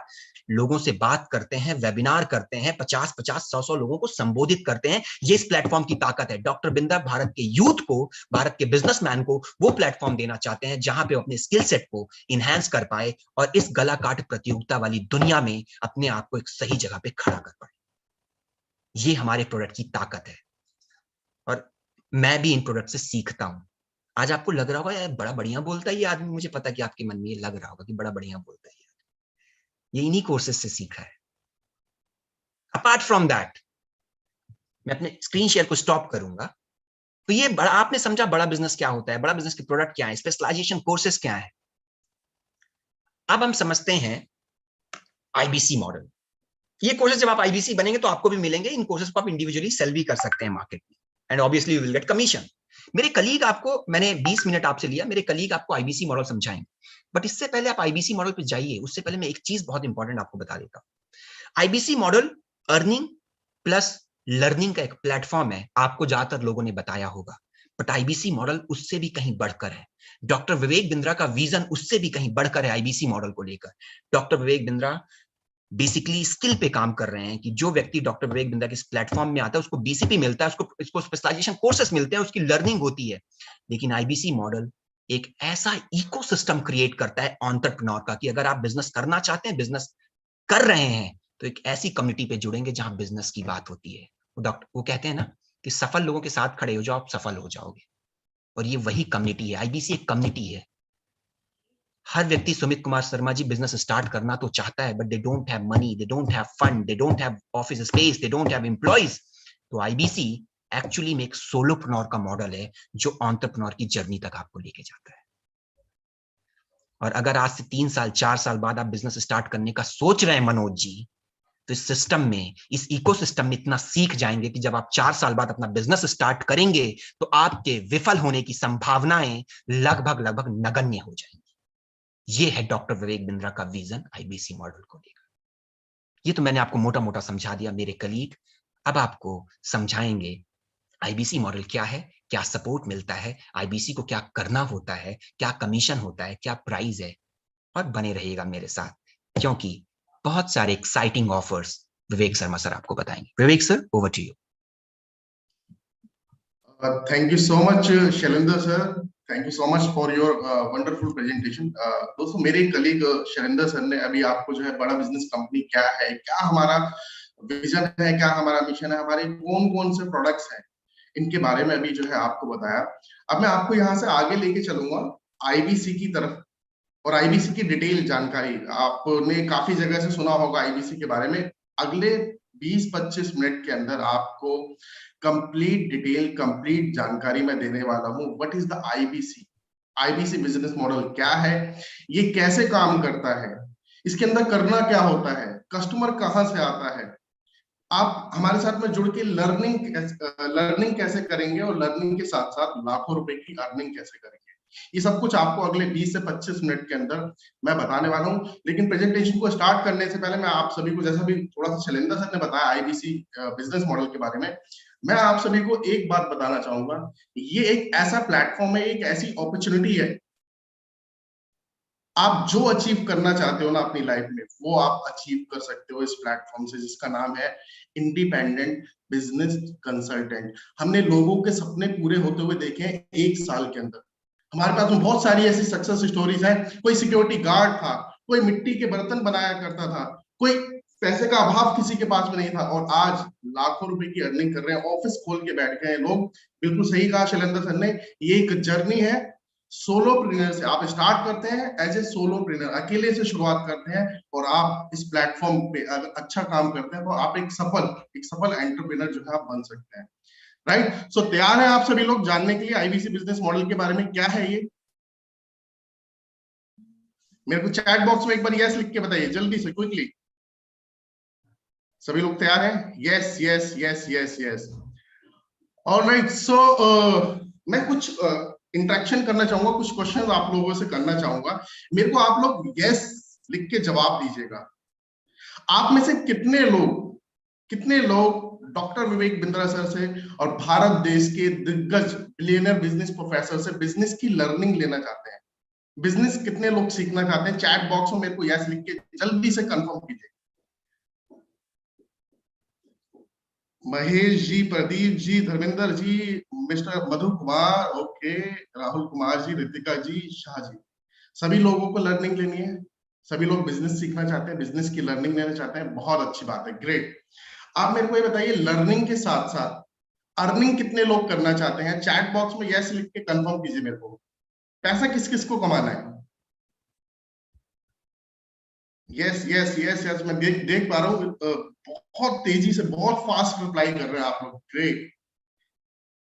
लोगों से बात करते हैं, वेबिनार करते हैं, 50-50, 100-100 लोगों को संबोधित करते हैं। ये इस प्लेटफॉर्म की ताकत है। डॉक्टर बिंद्रा भारत के यूथ को, भारत के बिजनेसमैन को वो प्लेटफॉर्म देना चाहते हैं जहां पे अपने स्किल सेट को इनहैंस कर पाए और इस गला काट प्रतियोगिता वाली दुनिया में अपने आप को एक सही जगह पे खड़ा कर पाए। ये हमारे प्रोडक्ट की ताकत है और मैं भी इन प्रोडक्ट से सीखता हूं। आज आपको लग रहा होगा यार बड़ा बढ़िया बोलता है ये आदमी, मुझे पता कि आपके मन में ये लग रहा होगा कि बड़ा बढ़िया बोलता है, ये इन्हीं कोर्सेज से सीखा है। अपार्ट फ्रॉम दैट, मैं अपने स्क्रीन शेयर को स्टॉप करूंगा। तो ये बड़ा, आपने समझा बड़ा बिजनेस क्या होता है, बड़ा बिजनेस के प्रोडक्ट क्या है, स्पेशलाइजेशन कोर्सेज क्या है। अब हम समझते हैं आईबीसी मॉडल। ये कोर्सेज जब आप आईबीसी बनेंगे तो आपको भी मिलेंगे। इन कोर्सेज को आप इंडिविजुअली सेल भी कर सकते हैं मार्केट में, and obviously you will get commission. मेरे कलीग आपको, मैंने 20 मिनट आपसे लिया, मेरे कलीग आपको आईबीसी मॉडल समझाएंगे। बट इससे पहले आप आईबीसी मॉडल पे जाइए, उससे पहले मैं एक चीज बहुत इंपॉर्टेंट आपको बता देता हूं। IBC model earning plus learning का एक प्लेटफॉर्म है, आपको ज्यादातर लोगों ने बताया होगा। बट आईबीसी मॉडल उससे भी कहीं बढ़कर है। डॉक्टर विवेक बिंद्रा का विजन उससे भी कहीं बढ़कर है आईबीसी मॉडल को लेकर। Doctor Vivek Bindra basically skill पे काम कर रहे हैं कि जो व्यक्ति डॉक्टर विवेक बिंद्रा के इस प्लेटफॉर्म में आता है उसको बीसीपी मिलता है, उसको स्पेशलाइजेशन कोर्सेस मिलते हैं, उसकी लर्निंग होती है। लेकिन आईबीसी मॉडल एक ऐसा इकोसिस्टम क्रिएट करता है एंटरप्रेन्योर का कि अगर आप बिजनेस करना चाहते हैं, बिजनेस कर रहे हैं, तो एक ऐसी कम्युनिटी पे जुड़ेंगे जहां बिजनेस की बात होती है। वो कहते हैं ना कि सफल लोगों के साथ खड़े हो जाओ, आप सफल हो जाओगे। और ये वही कम्युनिटी है। आईबीसी एक कम्युनिटी है। हर व्यक्ति सुमित कुमार शर्मा जी बिजनेस स्टार्ट करना तो चाहता है, but they don't have money, they don't have fund, they don't have office space, they don't have employees. तो आईबीसी एक्चुअली में एक सोलोप्रेन्योर का मॉडल है जो एंटरप्रेन्योर की जर्नी तक आपको लेके जाता है। और अगर आज से 3 साल 4 साल बाद आप बिजनेस स्टार्ट करने का सोच रहे हैं मनोज जी, तो इस सिस्टम में, इस इकोसिस्टम में इतना सीख जाएंगे कि जब आप 4 साल बाद अपना बिजनेस स्टार्ट करेंगे तो आपके विफल होने की संभावनाएं लगभग नगण्य हो जाएंगी। ये है डॉक्टर विवेक बिंद्रा का विजन आईबीसी मॉडल को लेकर। ये तो मैंने आपको मोटा मोटा समझा दिया मेरे कलीग। अब आपको समझाएंगे आईबीसी मॉडल क्या है, क्या सपोर्ट मिलता है, आईबीसी को क्या करना होता है, क्या कमीशन होता है, क्या प्राइस है। और बने रहिएगा मेरे साथ, क्योंकि बहुत सारे exciting offers Vivek Sharma sir आपको बताएंगे। Vivek sir, over to you. Thank you so much, Shailendra sir. Thank you so much for your wonderful presentation. दोस्तों, मेरे कलीग शैलेंद्र सर ने अभी आपको जो है बड़ा बिजनेस कंपनी क्या है, क्या हमारा विजन है, क्या हमारा मिशन है, हमारे कौन कौन से प्रोडक्ट्स हैं, इनके बारे में अभी जो है आपको बताया। अब मैं आपको यहाँ से आगे लेके चलूंगा आईबीसी की तरफ, और आईबीसी की डिटेल जानकारी आपने काफी जगह से सुना होगा आईबीसी के बारे में। अगले 20-25 मिनट के अंदर आपको कंप्लीट डिटेल, कंप्लीट जानकारी मैं देने वाला हूं। What is the IBC, IBC business model क्या है, ये कैसे काम करता है, इसके अंदर करना क्या होता है, कस्टमर कहाँ से आता है, आप हमारे साथ में जुड़ के लर्निंग कैसे करेंगे, और लर्निंग के साथ साथ लाखों रुपए की अर्निंग कैसे करेंगे, ये सब कुछ आपको अगले 20 से 25 मिनट के अंदर मैं बताने वाला हूं। लेकिन प्रेजेंटेशन को स्टार्ट करने से पहले मैं आप सभी को, जैसा भी थोड़ा सा शैलेंद्र सर ने बताया आईबीसी बिजनेस मॉडल के बारे में, मैं आप सभी को एक बात बताना चाहूंगा। ये एक ऐसा प्लेटफॉर्म है, एक ऐसी अपॉर्चुनिटी है, आप जो अचीव करना चाहते हो ना अपनी लाइफ में, वो आप अचीव कर सकते हो इस प्लेटफॉर्म से, जिसका नाम है इंडिपेंडेंट बिजनेस कंसल्टेंट। हमने लोगों के सपने पूरे होते हुए देखे हैं 1 साल के अंदर। हमारे पास में बहुत सारी ऐसी सक्सेस स्टोरीज हैं। कोई सिक्योरिटी गार्ड था, कोई मिट्टी के बर्तन बनाया करता था, कोई पैसे का अभाव किसी के पास में नहीं था, और आज लाखों रुपए की अर्निंग कर रहे हैं, ऑफिस खोल के बैठ गए हैं लोग। बिल्कुल सही कहा शैलेंद्र सर ने, ये एक जर्नी है सोलोप्रेन्योर से। आप स्टार्ट करते हैं एज ए सोलोप्रेन्योर, अकेले से शुरुआत करते हैं, और आप इस प्लेटफॉर्म पे अगर अच्छा काम करते हैं तो आप एक सफल एंटरप्रेन्योर जो है आप बन सकते हैं। राइट, सो तैयार हैं आप सभी लोग जानने के लिए आईबीसी बिजनेस मॉडल के बारे में, क्या है ये? मेरे को चैट बॉक्स में एक बार यस लिख के बताइए जल्दी से, क्विकली। सभी लोग तैयार हैं? Yes yes yes yes yes. Alright, so मैं कुछ इंटरेक्शन करना चाहूंगा, कुछ क्वेश्चन आप लोगों से करना चाहूंगा। मेरे को आप लोग यस लिख के जवाब दीजिएगा। आप में से कितने लोग डॉक्टर विवेक बिंद्रा सर से और भारत देश के दिग्गज बिलियनर बिजनेस प्रोफेसर से बिजनेस की लर्निंग लेना चाहते हैं? बिजनेस कितने लोग सीखना चाहते हैं? चैट बॉक्स में मेरे को यस लिख के जल्दी से कंफर्म कीजिए। महेश जी, प्रदीप जी, धर्मेंद्र जी, मिस्टर मधु कुमार, ओके, राहुल कुमार जी, रितिका जी, शाह जी, सभी लोगों को लर्निंग लेनी है। सभी लोग बिजनेस सीखना चाहते हैं, बिजनेस की लर्निंग लेना चाहते हैं, बहुत अच्छी बात है, ग्रेट। आप मेरे को ये बताइए, लर्निंग के साथ साथ अर्निंग कितने लोग करना चाहते हैं? चैट बॉक्स में यस लिख के कंफर्म कीजिए मेरे को। पैसा किस किस को कमाना है? यस यस यस यस, मैं देख पा रहा हूँ, बहुत तेजी से, बहुत फास्ट रिप्लाई कर रहे हैं आप लोग, ग्रेट।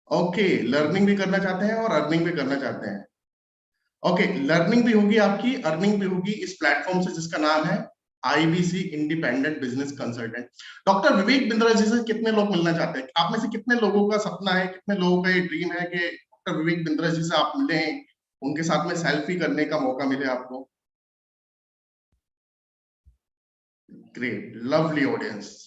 ओके, लर्निंग भी करना चाहते हैं और अर्निंग भी करना चाहते हैं। ओके, लर्निंग भी होगी आपकी, अर्निंग भी होगी इस प्लेटफॉर्म से जिसका नाम है IBC independent business consultant. Doctor Vivek Bindra ji से कितने लोग मिलना चाहते हैं? आप में से कितने लोगों का सपना है, कितने लोगों का ये ड्रीम है कि डॉक्टर विवेक बिंद्रा जी से आप मिले, उनके साथ में सेल्फी करने का मौका मिले आपको? Great, lovely audience.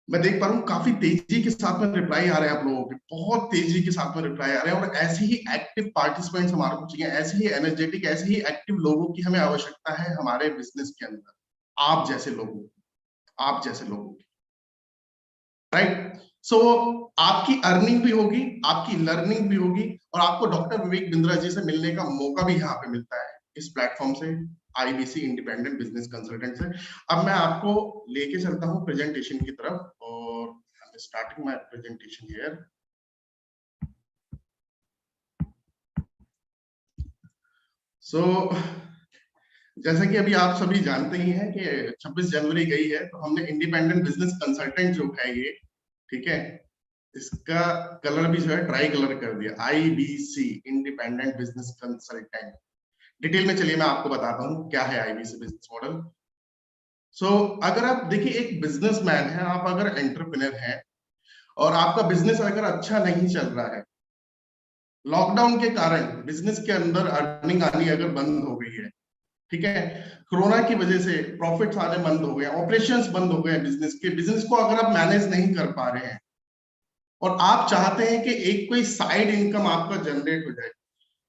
मैं देख पा रहा हूँ काफी तेजी के साथ में रिप्लाई आ रहे हैं आप लोगों के, बहुत तेजी के साथ में रिप्लाई आ रहे हैं, और ऐसे ही एक्टिव पार्टिसिपेंट्स हमारे को चाहिए, ऐसे ही एनर्जेटिक, ऐसे ही एक्टिव लोगों की हमें आवश्यकता है हमारे बिजनेस के अंदर, आप जैसे लोगों की, राइट। सो आपकी अर्निंग भी होगी, आपकी लर्निंग भी होगी, और आपको डॉक्टर विवेक बिंद्रा जी से मिलने का मौका भी यहाँ पे मिलता है इस प्लेटफॉर्म से, आईबीसी इंडिपेंडेंट बिजनेस कंसल्टेंट से। अब मैं आपको लेके चलता हूँ प्रेजेंटेशन की तरफ, और स्टार्टिंग माय प्रेजेंटेशन हियर। सो जैसा कि अभी आप सभी जानते ही हैं कि 26 जनवरी गई है, तो हमने इंडिपेंडेंट बिजनेस कंसल्टेंट जो है ये, ठीक है, इसका कलर भी जो है ट्राई कलर कर दिया, IBC independent business consultant. Detail में चलिए मैं आपको बताता हूँ क्या है आईबीसी बिजनेस मॉडल। सो अगर आप देखिए, एक बिजनेसमैन है, आप अगर एंटरप्रेन्योर हैं और आपका बिजनेस अगर अच्छा नहीं चल रहा है, लॉकडाउन के कारण बिजनेस के अंदर अर्निंग आनी अगर बंद हो गई है, ठीक है, कोरोना की वजह से प्रॉफिट्स आने बंद हो गए, ऑपरेशंस बंद हो गए बिजनेस को अगर आप मैनेज नहीं कर पा रहे हैं, और आप चाहते हैं कि एक कोई साइड इनकम आपका जनरेट हो जाए।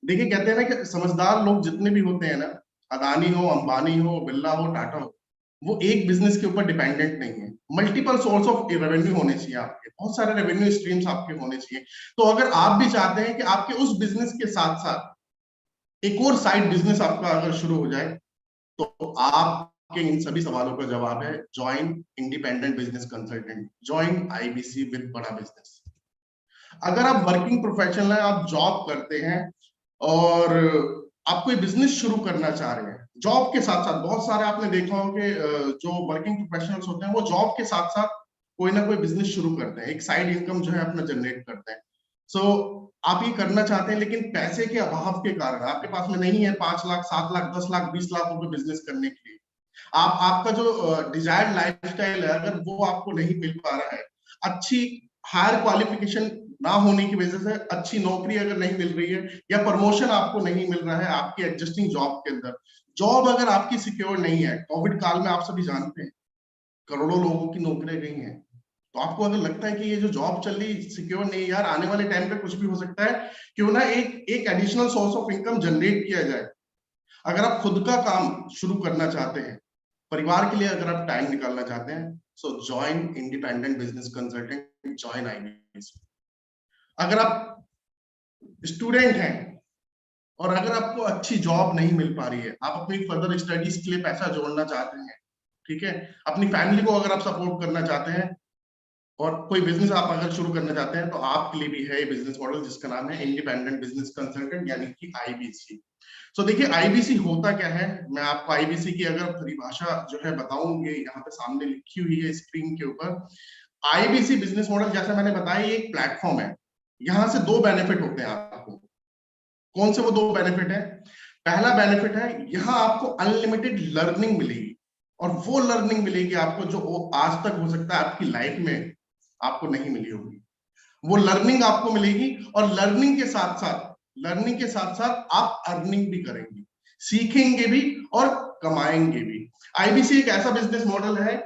देखिए, कहते हैं ना कि समझदार लोग जितने भी होते हैं ना, अदानी हो, अंबानी हो, बिरला हो, टाटा हो, वो एक बिजनेस के ऊपर डिपेंडेंट नहीं है। मल्टीपल सोर्स ऑफ रेवेन्यू होने चाहिए आपके, बहुत सारे रेवेन्यू स्ट्रीम्स आपके होने चाहिए। तो अगर आप भी चाहते हैं कि आपके उस बिजनेस के साथ साथ एक और साइड बिजनेस आपका अगर शुरू हो जाए, तो आप आपके इन सभी सवालों का जवाब है join independent business consultant, join IBC with बड़ा बिजनेस। अगर आप वर्किंग प्रोफेशनल हैं, आप जॉब करते हैं और आप कोई बिजनेस शुरू करना चाह रहे हैं, जॉब के साथ साथ बहुत सारे आपने देखा हो कि जो वर्किंग प्रोफेशनल्स होते हैं वो जॉब के साथ साथ कोई ना कोई बिजनेस शुरू करते हैं, एक साइड इनकम जो है अपना जनरेट करते हैं। सो आप ये करना चाहते हैं लेकिन पैसे के अभाव के कारण आपके पास में नहीं है 5 लाख 7 लाख 10 लाख 20 लाख रुपए बिजनेस करने के लिए। आपका जो डिजायर्ड लाइफस्टाइल है अगर वो आपको नहीं मिल पा रहा है, अच्छी हायर क्वालिफिकेशन ना होने की वजह से अच्छी नौकरी अगर नहीं मिल रही है या प्रमोशन आपको नहीं मिल रहा है आपकी एग्जिस्टिंग जॉब के अंदर, जॉब अगर आपकी सिक्योर नहीं है, कोविड काल में आप सभी जानते हैं करोड़ों लोगों की नौकरियां गई हैं, तो आपको अगर लगता है कि ये जो जॉब चल रही सिक्योर नहीं यार, आने वाले टाइम पे कुछ भी हो सकता है, क्यों ना एक additional source of income generate किया जाए। अगर आप खुद का काम शुरू करना चाहते हैं, परिवार के लिए अगर आप टाइम निकालना चाहते हैं, सो join independent business consultant, join IBC. अगर आप स्टूडेंट हैं और अगर आपको अच्छी जॉब नहीं मिल पा रही है, आप अपनी फर्दर स्टडीज के लिए पैसा जोड़ना चाहते हैं, ठीक है, अपनी फैमिली को अगर आप सपोर्ट करना चाहते हैं और कोई बिजनेस आप अगर शुरू करना चाहते हैं, तो आपके लिए भी है ये बिजनेस मॉडल जिसका नाम है इंडिपेंडेंट बिजनेस कंसल्टेंट यानी कि आईबीसी। तो देखिए आईबीसी होता क्या है, मैं आपको आईबीसी की अगर परिभाषा जो है बताऊं, ये यहाँ पे सामने लिखी हुई है स्क्रीन के ऊपर। आईबीसी बिजनेस मॉडल जैसा मैंने बताया ये एक प्लेटफॉर्म है, यहाँ से दो बेनिफिट होते हैं आपको। कौन से वो दो बेनिफिट है? पहला बेनिफिट है यहाँ आपको अनलिमिटेड लर्निंग मिलेगी, और वो लर्निंग मिलेगी आपको जो आज तक हो सकता है आपकी लाइफ में आपको नहीं मिली होगी, वो लर्निंग आपको मिलेगी। और लर्निंग के साथ साथ आप अर्निंग भी करेंगे, सीखेंगे भी और कमाएंगे भी। आईबीसी एक ऐसा बिजनेस मॉडल है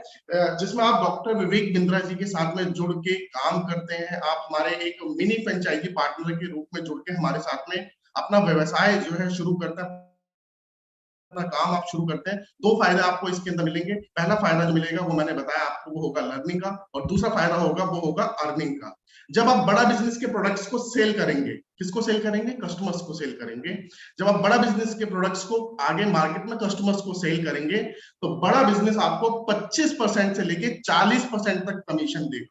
जिसमें आप डॉक्टर विवेक बिंद्रा जी के साथ में जुड़ के काम करते हैं, आप हमारे एक मिनी फ्रेंचाइजी पार्टनर के रूप में जुड़ के हमारे साथ में अपना व्यवसाय जो है शुरू करता है, अपना काम आप शुरू करते हैं। दो फायदे आपको इसके अंदर मिलेंगे। पहला फायदा जो मिलेगा वो मैंने बताया आपको, वो होगा लर्निंग का, और दूसरा फायदा होगा वो होगा अर्निंग का। जब आप बड़ा बिजनेस के प्रोडक्ट्स को सेल करेंगे, किसको सेल करेंगे? कस्टमर्स को सेल करेंगे। जब आप बड़ा बिजनेस के प्रोडक्ट्स को आगे मार्केट में कस्टमर्स को सेल करेंगे, तो बड़ा बिजनेस आपको 25% से लेके 40% तक कमीशन देगा।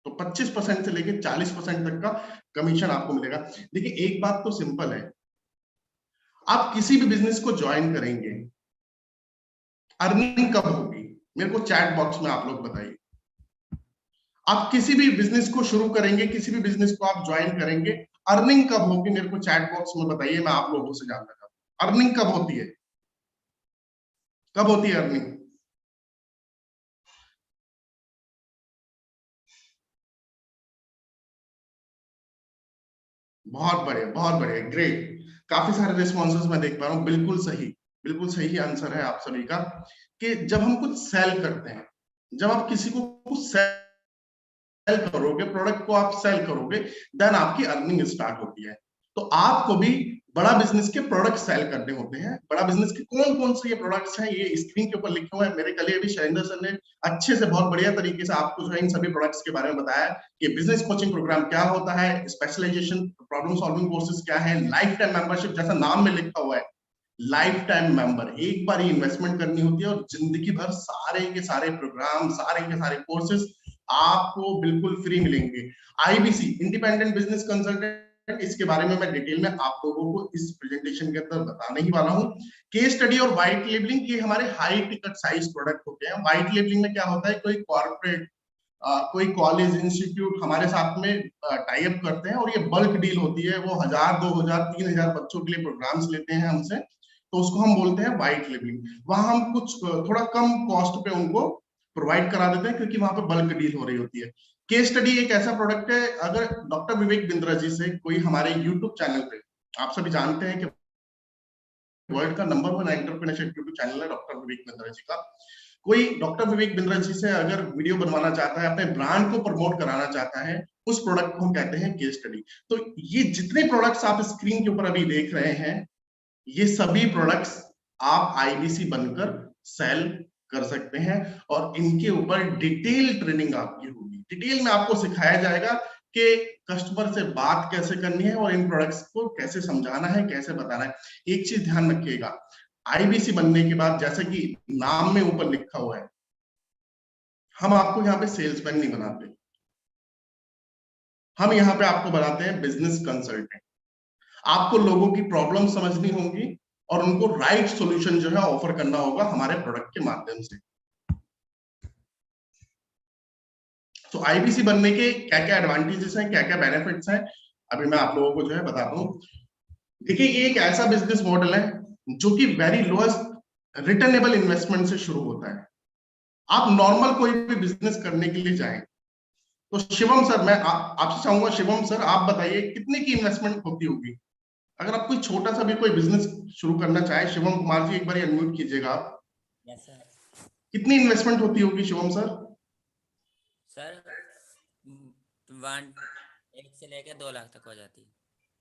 तो 25% से लेके 40% तक का कमीशन आपको मिलेगा। देखिए एक बात तो सिंपल है, आप किसी भी बिजनेस को ज्वाइन करेंगे, अर्निंग कब होगी? मेरे को चैट बॉक्स में आप लोग बताइए। आप किसी भी बिजनेस को शुरू करेंगे, किसी भी बिजनेस को आप ज्वाइन करेंगे, अर्निंग कब होगी? मेरे को चैट बॉक्स में बताइए, मैं आप लोगों से जानना चाहता हूं अर्निंग कब होती है, कब होती है अर्निंग? बहुत बढ़िया, ग्रेट। काफी सारे रिस्पॉन्सेस मैं देख पा रहा हूँ, बिल्कुल सही आंसर है आप सभी का, कि जब हम कुछ सेल करते हैं, जब आप किसी को कुछ सेल करोगे, प्रोडक्ट को आप सेल करोगे, देन आपकी अर्निंग स्टार्ट होती है। तो आपको भी बड़ा बिजनेस के प्रोडक्ट सेल करने होते हैं। बड़ा बिजनेस के कौन कौन से ये प्रोडक्ट्स हैं, ये स्क्रीन के ऊपर लिखे हुए हैं। मेरे कल अभी शैलेंद्र सर ने अच्छे से बहुत बढ़िया तरीके से आपको जो है इन सभी प्रोडक्ट्स के बारे में बताया कि बिजनेस कोचिंग प्रोग्राम क्या होता है, स्पेशलाइजेशन प्रॉब्लम सॉल्विंग कोर्सेज क्या है, लाइफ टाइम मेंबरशिप जैसा नाम में लिखा हुआ है, लाइफ टाइम मेंबर, एक बार ही इन्वेस्टमेंट करनी होती है और जिंदगी भर सारे के सारे प्रोग्राम, सारे के सारे कोर्सेज आपको बिल्कुल फ्री मिलेंगे। आईबीसी इंडिपेंडेंट बिजनेस कंसल्टेंट, इसके बारे में मैं डिटेल में आप लोगों को इस प्रेजेंटेशन के अंदर बताने ही वाला हूं। केस स्टडी और व्हाइट लेबलिंग, ये हमारे हाई टिकट साइज प्रोडक्ट होते हैं। व्हाइट लेबलिंग में क्या होता है, कोई कॉर्पोरेट कोई कॉलेज इंस्टीट्यूट हमारे साथ में टाई अप करते हैं और ये बल्क डील होती है, वो 1000 2000 3000 बच्चों के लिए प्रोग्राम्स लेते हैं हमसे, तो उसको हम बोलते हैं व्हाइट लेबलिंग। वहां हम कुछ थोड़ा कम कॉस्ट पे उनको प्रोवाइड करा देते हैं क्योंकि वहां पे बल्क डील हो रही होती है। केस स्टडी एक ऐसा प्रोडक्ट है, अगर डॉक्टर विवेक बिंद्रा जी से कोई हमारे यूट्यूब चैनल पे, आप सभी जानते हैं कि वर्ल्ड का नंबर 1 एंटरप्रेन्योरशिप यूट्यूब चैनल है डॉक्टर विवेक बिंद्रा जी का, कोई डॉक्टर विवेक बिंद्रा जी से अगर वीडियो बनवाना चाहता है, अपने ब्रांड को प्रमोट कराना चाहता है, उस प्रोडक्ट को हम कहते हैं केस स्टडी। तो ये जितने प्रोडक्ट्स आप स्क्रीन के ऊपर अभी देख रहे हैं, ये सभी प्रोडक्ट्स आप आईबीसी बनकर सेल कर सकते हैं और इनके ऊपर डिटेल ट्रेनिंग आपकी होगी। डिटेल में आपको सिखाया जाएगा कि कस्टमर से बात कैसे करनी है और इन प्रोडक्ट्स को कैसे समझाना है, कैसे बताना है। एक चीज ध्यान रखिएगा, आईबीसी बनने के बाद, जैसे कि नाम में ऊपर लिखा हुआ है, हम आपको यहाँ पे सेल्समैन नहीं बनाते, हम यहाँ पे आपको बनाते हैं बिजनेस कंसल्टेंट। आपको लोगों की प्रॉब्लम समझनी होगी और उनको राइट सॉल्यूशन जो है ऑफर करना होगा हमारे प्रोडक्ट के माध्यम से। तो आईबीसी बनने के क्या क्या एडवांटेजेस हैं, क्या क्या बेनिफिट्स हैं, अभी मैं आप लोगों को जो है बताता हूँ। देखिए, ये एक ऐसा बिजनेस मॉडल है जो कि वेरी लोएस्ट रिटर्नेबल इन्वेस्टमेंट से शुरू होता है। आप नॉर्मल कोई भी बिजनेस करने के लिए जाएं तो शिवम सर, मैं आपसे चाहूंगा, शिवम सर आप बताइए कितने की इन्वेस्टमेंट होती होगी अगर आप कोई छोटा सा भी कोई बिजनेस शुरू करना चाहे। शिवम कुमार जी एक बार अनम्यूट कीजिएगा आप। Yes sir. कितनी इन्वेस्टमेंट होती होगी शिवम सर? सर 1 से लेकर 2 लाख तक हो जाती है।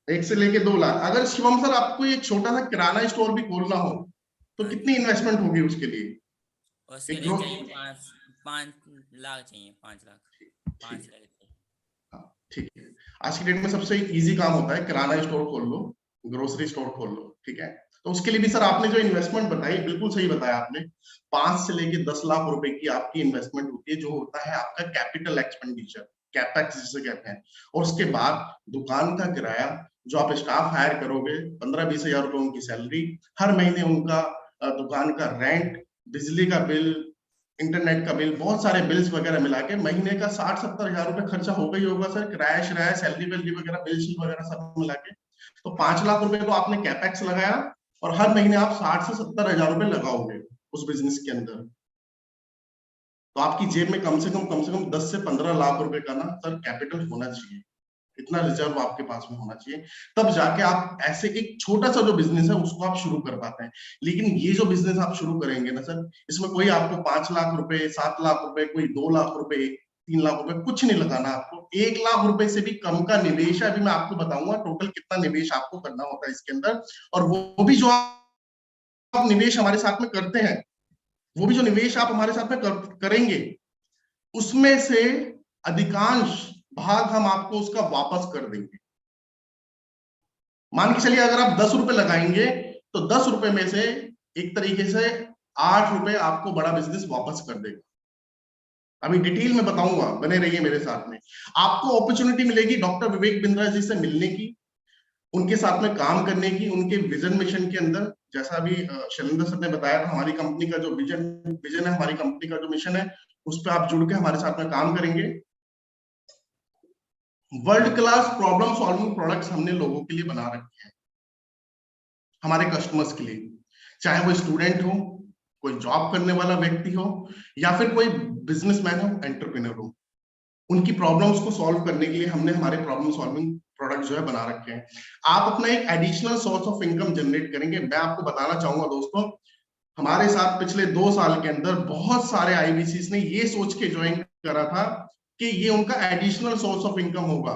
1 से लेके 2 लाख। अगर शिवम सर आपको एक छोटा सा किराना स्टोर भी खोलना हो तो हाँ कितनी इन्वेस्टमेंट होगी उसके लिए? उसके एक लिए ग्रोथ, चाहिए 5 लाख चाहिए, 5 लाख, 5 ठीक है, लाख चाहिए। हाँ, ठीक है। आज की डेट में सबसे इजी काम होता है किराना स्टोर खोल लो, ग्रोसरी स्टोर खोल लो, ठीक है। तो उसके लिए भी सर आपने जो इन्वेस्टमेंट बताई, बिल्कुल सही बताया आपने। 5 से लेके 10 लाख रुपए की आपकी इन्वेस्टमेंट होती है, जो होता है आपका कैपिटल एक्सपेंडिचर, कैपेक्स जिसे कहते हैं। और उसके बाद दुकान का किराया, जो आप स्टाफ हायर करोगे, 15-20 हजार रुपए उनकी सैलरी, हर महीने उनका दुकान का रेंट, बिजली का बिल, इंटरनेट का बिल, बहुत सारे बिल्स वगैरह मिला के महीने का 60-70 हजार रुपए खर्चा होगा ही होगा सर, किराया शिराया, सैलरी वैलरी वगैरह, बिल शिल वगैरह सब मिला के। तो 5 लाख रुपए तो आपने कैपेक्स लगाया और हर महीने आप 60 से 70 हजार रुपए लगाओगे उस बिजनेस के अंदर, तो आपकी जेब में कम से कम 10 से 15 लाख रुपए का ना सर कैपिटल होना चाहिए। इतना रिजर्व आपके पास में होना चाहिए, तब जाके आप ऐसे एक छोटा सा जो बिजनेस है उसको आप शुरू कर पाते हैं। लेकिन ये जो बिजनेस आप शुरू करेंगे ना सर, इसमें कोई आपको 5 लाख रुपए, 7 लाख रुपए, कोई 2 लाख रुपए, 3 लाख रुपए कुछ नहीं लगाना आपको। 1 लाख रुपए से भी कम का निवेश है। अभी मैं आपको बताऊंगा टोटल कितना निवेश आपको करना होता है इसके अंदर। और वो भी जो आप निवेश हमारे साथ में करते हैं, वो भी जो निवेश आप हमारे साथ में करेंगे, उसमें से अधिकांश भाग हम आपको उसका वापस कर देंगे। मान के चलिए अगर आप 10 रुपए लगाएंगे तो 10 रुपए में से एक तरीके से 8 रुपए आपको बड़ा बिजनेस वापस कर देगा। अभी डिटेल में बताऊंगा, बने रहिए मेरे साथ में। आपको अपॉर्चुनिटी मिलेगी डॉक्टर विवेक बिंद्रा जी से मिलने की, उनके साथ में काम करने की, उनके विजन मिशन के अंदर। जैसा अभी शैलेंद्र सर ने बताया था, हमारी कंपनी का जो विजन है, हमारी कंपनी का जो मिशन है, उस पर आप जुड़ के हमारे साथ में काम करेंगे। World class problem solving products हमने लोगों के लिए बना रखे हैं, हमारे कस्टमर्स के लिए, चाहे वो स्टूडेंट हो, कोई जॉब करने वाला व्यक्ति हो, या फिर कोई बिजनेसमैन हो, एंटरप्रेन्योर हो। उनकी प्रॉब्लम्स को सॉल्व करने के लिए हमने हमारे प्रॉब्लम सॉल्विंग प्रोडक्ट जो है बना रखे हैं। आप अपना एक additional source of income generate करेंगे। मैं आपको बताना चाहूंगा दोस्तों, हमारे साथ पिछले 2 साल के अंदर बहुत सारे आईबीसी ने ये सोच के ज्वाइन करा था कि ये उनका एडिशनल सोर्स ऑफ इनकम होगा,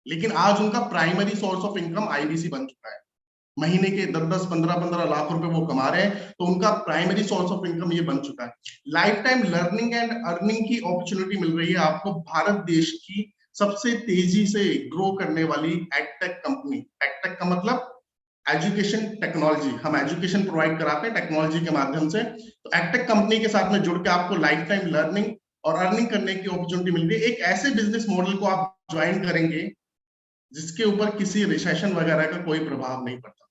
लेकिन आज उनका primary source of income IBC बन चुका है। महीने के 10-10, 15-15 लाख रुपए वो कमा रहे हैं, तो उनका प्राइमरी सोर्स ऑफ इनकम ये बन चुका है। Life time learning and earning की अपॉर्चुनिटी मिल रही है आपको। भारत देश की सबसे तेजी से ग्रो करने वाली एडटेक कंपनी, एडटेक का मतलब एजुकेशन टेक्नोलॉजी, हम एजुकेशन प्रोवाइड कराते हैं टेक्नोलॉजी के माध्यम से। तो एडटेक कंपनी के साथ में जुड़ के आपको लाइफ टाइम लर्निंग और अर्निंग करने की अपॉर्चुनिटी मिल रही है। एक ऐसे बिजनेस मॉडल को आप ज्वाइन करेंगे जिसके ऊपर किसी रिसेशन वगैरह का कोई प्रभाव नहीं पड़ता।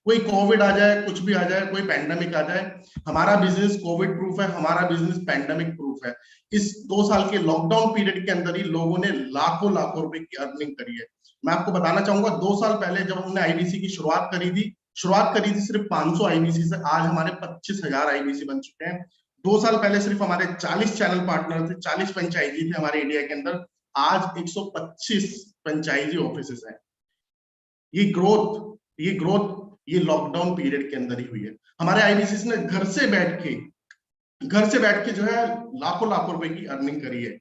कोई कोविड आ जाए, कुछ भी आ जाए, कोई पैंडेमिक आ जाए, हमारा बिजनेस कोविड प्रूफ है, हमारा बिजनेस पैंडेमिक प्रूफ है। इस 2 साल के लॉकडाउन पीरियड के अंदर ही लोगों ने लाखों लाखों रुपए की अर्निंग करी है। मैं आपको बताना चाहूंगा, 2 साल पहले जब हमने आईबीसी की शुरुआत करी थी सिर्फ 500 आईबीसी से, आज हमारे 25,000 आईबीसी बन चुके हैं। 2 साल पहले सिर्फ हमारे 40 चैनल पार्टनर थे, 40 फ्रेंचाइजी थे हमारे इंडिया के अंदर, आज 125 फ्रेंचाइजी ऑफिसेस हैं। ये ग्रोथ ये लॉकडाउन पीरियड के अंदर ही हुई है। हमारे आईबीसी ने घर से बैठ के जो है लाखों लाखों रुपए की अर्निंग करी है।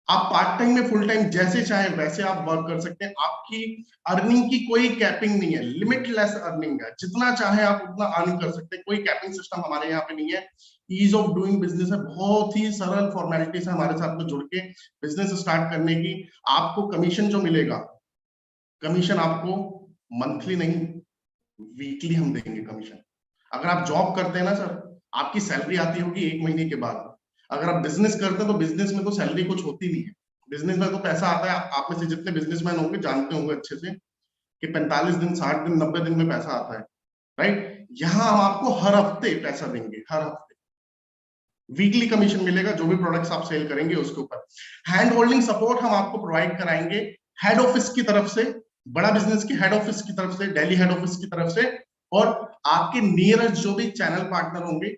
आप पार्ट टाइम में, फुल टाइम, जैसे चाहे वैसे आप वर्क कर सकते हैं। आपकी अर्निंग की कोई कैपिंग नहीं है, लिमिटलेस अर्निंग है, जितना चाहे आप उतना अर्न कर सकते हैं। कोई कैपिंग सिस्टम हमारे यहाँ पे नहीं है। ईज ऑफ डूइंग बिजनेस है, बहुत ही सरल फॉर्मेलिटी से हमारे साथ में जुड़ के बिजनेस स्टार्ट करने की। आपको कमीशन जो मिलेगा, कमीशन आपको मंथली नहीं, वीकली हम देंगे कमीशन। अगर आप जॉब करते हैं ना सर, आपकी सैलरी आती होगी 1 महीने के बाद। अगर आप बिजनेस करते हैं तो बिजनेस में तो सैलरी कुछ होती नहीं है। बिजनेस में तो पैसा आता है, आप में से जितने बिजनेसमैन होंगे जानते होंगे अच्छे से कि 45 दिन, 60 दिन, 90 दिन में पैसा आता है, राइट। यहाँ हम आपको हर हफ्ते पैसा देंगे, हर हफ्ते वीकली कमीशन मिलेगा जो भी प्रोडक्ट्स आप सेल करेंगे उसके ऊपर। हैंड होल्डिंग सपोर्ट हम आपको प्रोवाइड कराएंगे हेड ऑफिस की तरफ से, बड़ा बिजनेस के हेड ऑफिस की तरफ से, दिल्ली हेड ऑफिस की तरफ से, और आपके नियरेस्ट जो भी चैनल पार्टनर होंगे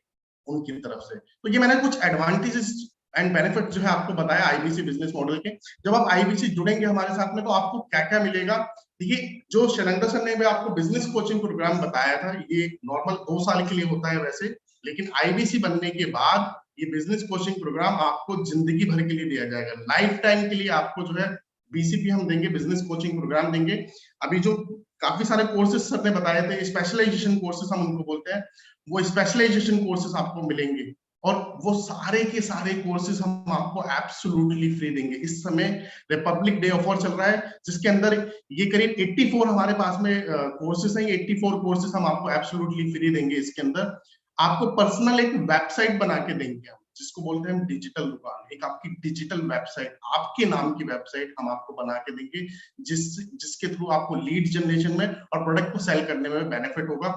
उनकी तरफ से। तो ये मैंने कुछ एडवांटेजेस एंड बेनिफिट जो है आपको बताया आईबीसी बिजनेस मॉडल के। जब आप आईबीसी जुड़ेंगे हमारे साथ में तो आपको क्या क्या मिलेगा। देखिए, जो शैलेंद्र सर ने भी आपको बिजनेस कोचिंग प्रोग्राम बताया था, ये नॉर्मल 2 साल के लिए होता है वैसे, लेकिन आईबीसी बनने के बाद ये बिजनेस कोचिंग प्रोग्राम आपको जिंदगी भर के लिए दिया जाएगा, लाइफ टाइम के लिए आपको जो है बीसीपी हम देंगे, बिजनेस कोचिंग प्रोग्राम देंगे। अभी जो काफी सारे कोर्सेज सर ने बताए थे, स्पेशलाइजेशन कोर्सेज हम उनको बोलते हैं, वो स्पेशलाइजेशन कोर्सेज आपको मिलेंगे, और वो सारे के सारे कोर्सेज हम आपको एब्सोल्युटली फ्री देंगे। इस समय रिपब्लिक डे ऑफर चल रहा है जिसके अंदर ये करीब 84 हमारे पास में कोर्सेज हैं, 84 कोर्सेज हम आपको एब्सोल्युटली फ्री देंगे। इसके अंदर आपको पर्सनल एक वेबसाइट बना के देंगे हम, जिसको बोलते हैं डिजिटल दुकान। एक आपकी डिजिटल वेबसाइट, आपके नाम की वेबसाइट हम आपको बना के देंगे, जिसके थ्रू आपको लीड जनरेशन में और प्रोडक्ट को सेल करने में बेनिफिट होगा।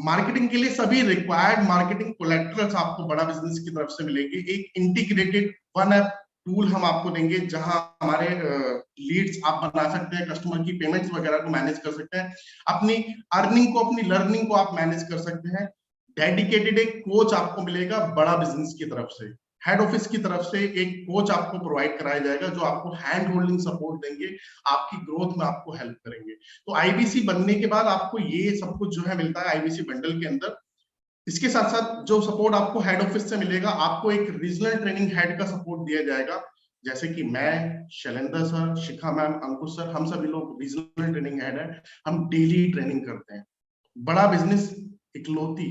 मार्केटिंग के लिए सभी रिक्वायर्ड मार्केटिंग कोलैटरल्स आपको बड़ा बिजनेस की तरफ से मिलेंगे। एक इंटीग्रेटेड वन ऐप टूल हम आपको देंगे जहां हमारे लीड्स आप बना सकते हैं, कस्टमर की पेमेंट्स वगैरह को मैनेज कर सकते हैं, अपनी अर्निंग को, अपनी लर्निंग को आप मैनेज कर सकते हैं। डेडिकेटेड एक कोच आपको मिलेगा बड़ा बिजनेस की तरफ से, हेड ऑफिस की तरफ से एक कोच आपको प्रोवाइड कराया जाएगा जो आपको हैंड होल्डिंग सपोर्ट देंगे, आपकी ग्रोथ में आपको हेल्प करेंगे। तो आईबीसी बनने के बाद आपको ये सब कुछ जो है मिलता है आईबीसी बंडल के अंदर। इसके साथ साथ जो सपोर्ट आपको हेड ऑफिस से मिलेगा, आपको एक रीजनल ट्रेनिंग हेड का सपोर्ट दिया जाएगा, जैसे कि मैं, शैलेंद्र सर, शिखा मैम, अंकुश सर, हम सभी लोग रीजनल ट्रेनिंग हेड है। हम डेली ट्रेनिंग करते हैं। बड़ा बिजनेस इकलौती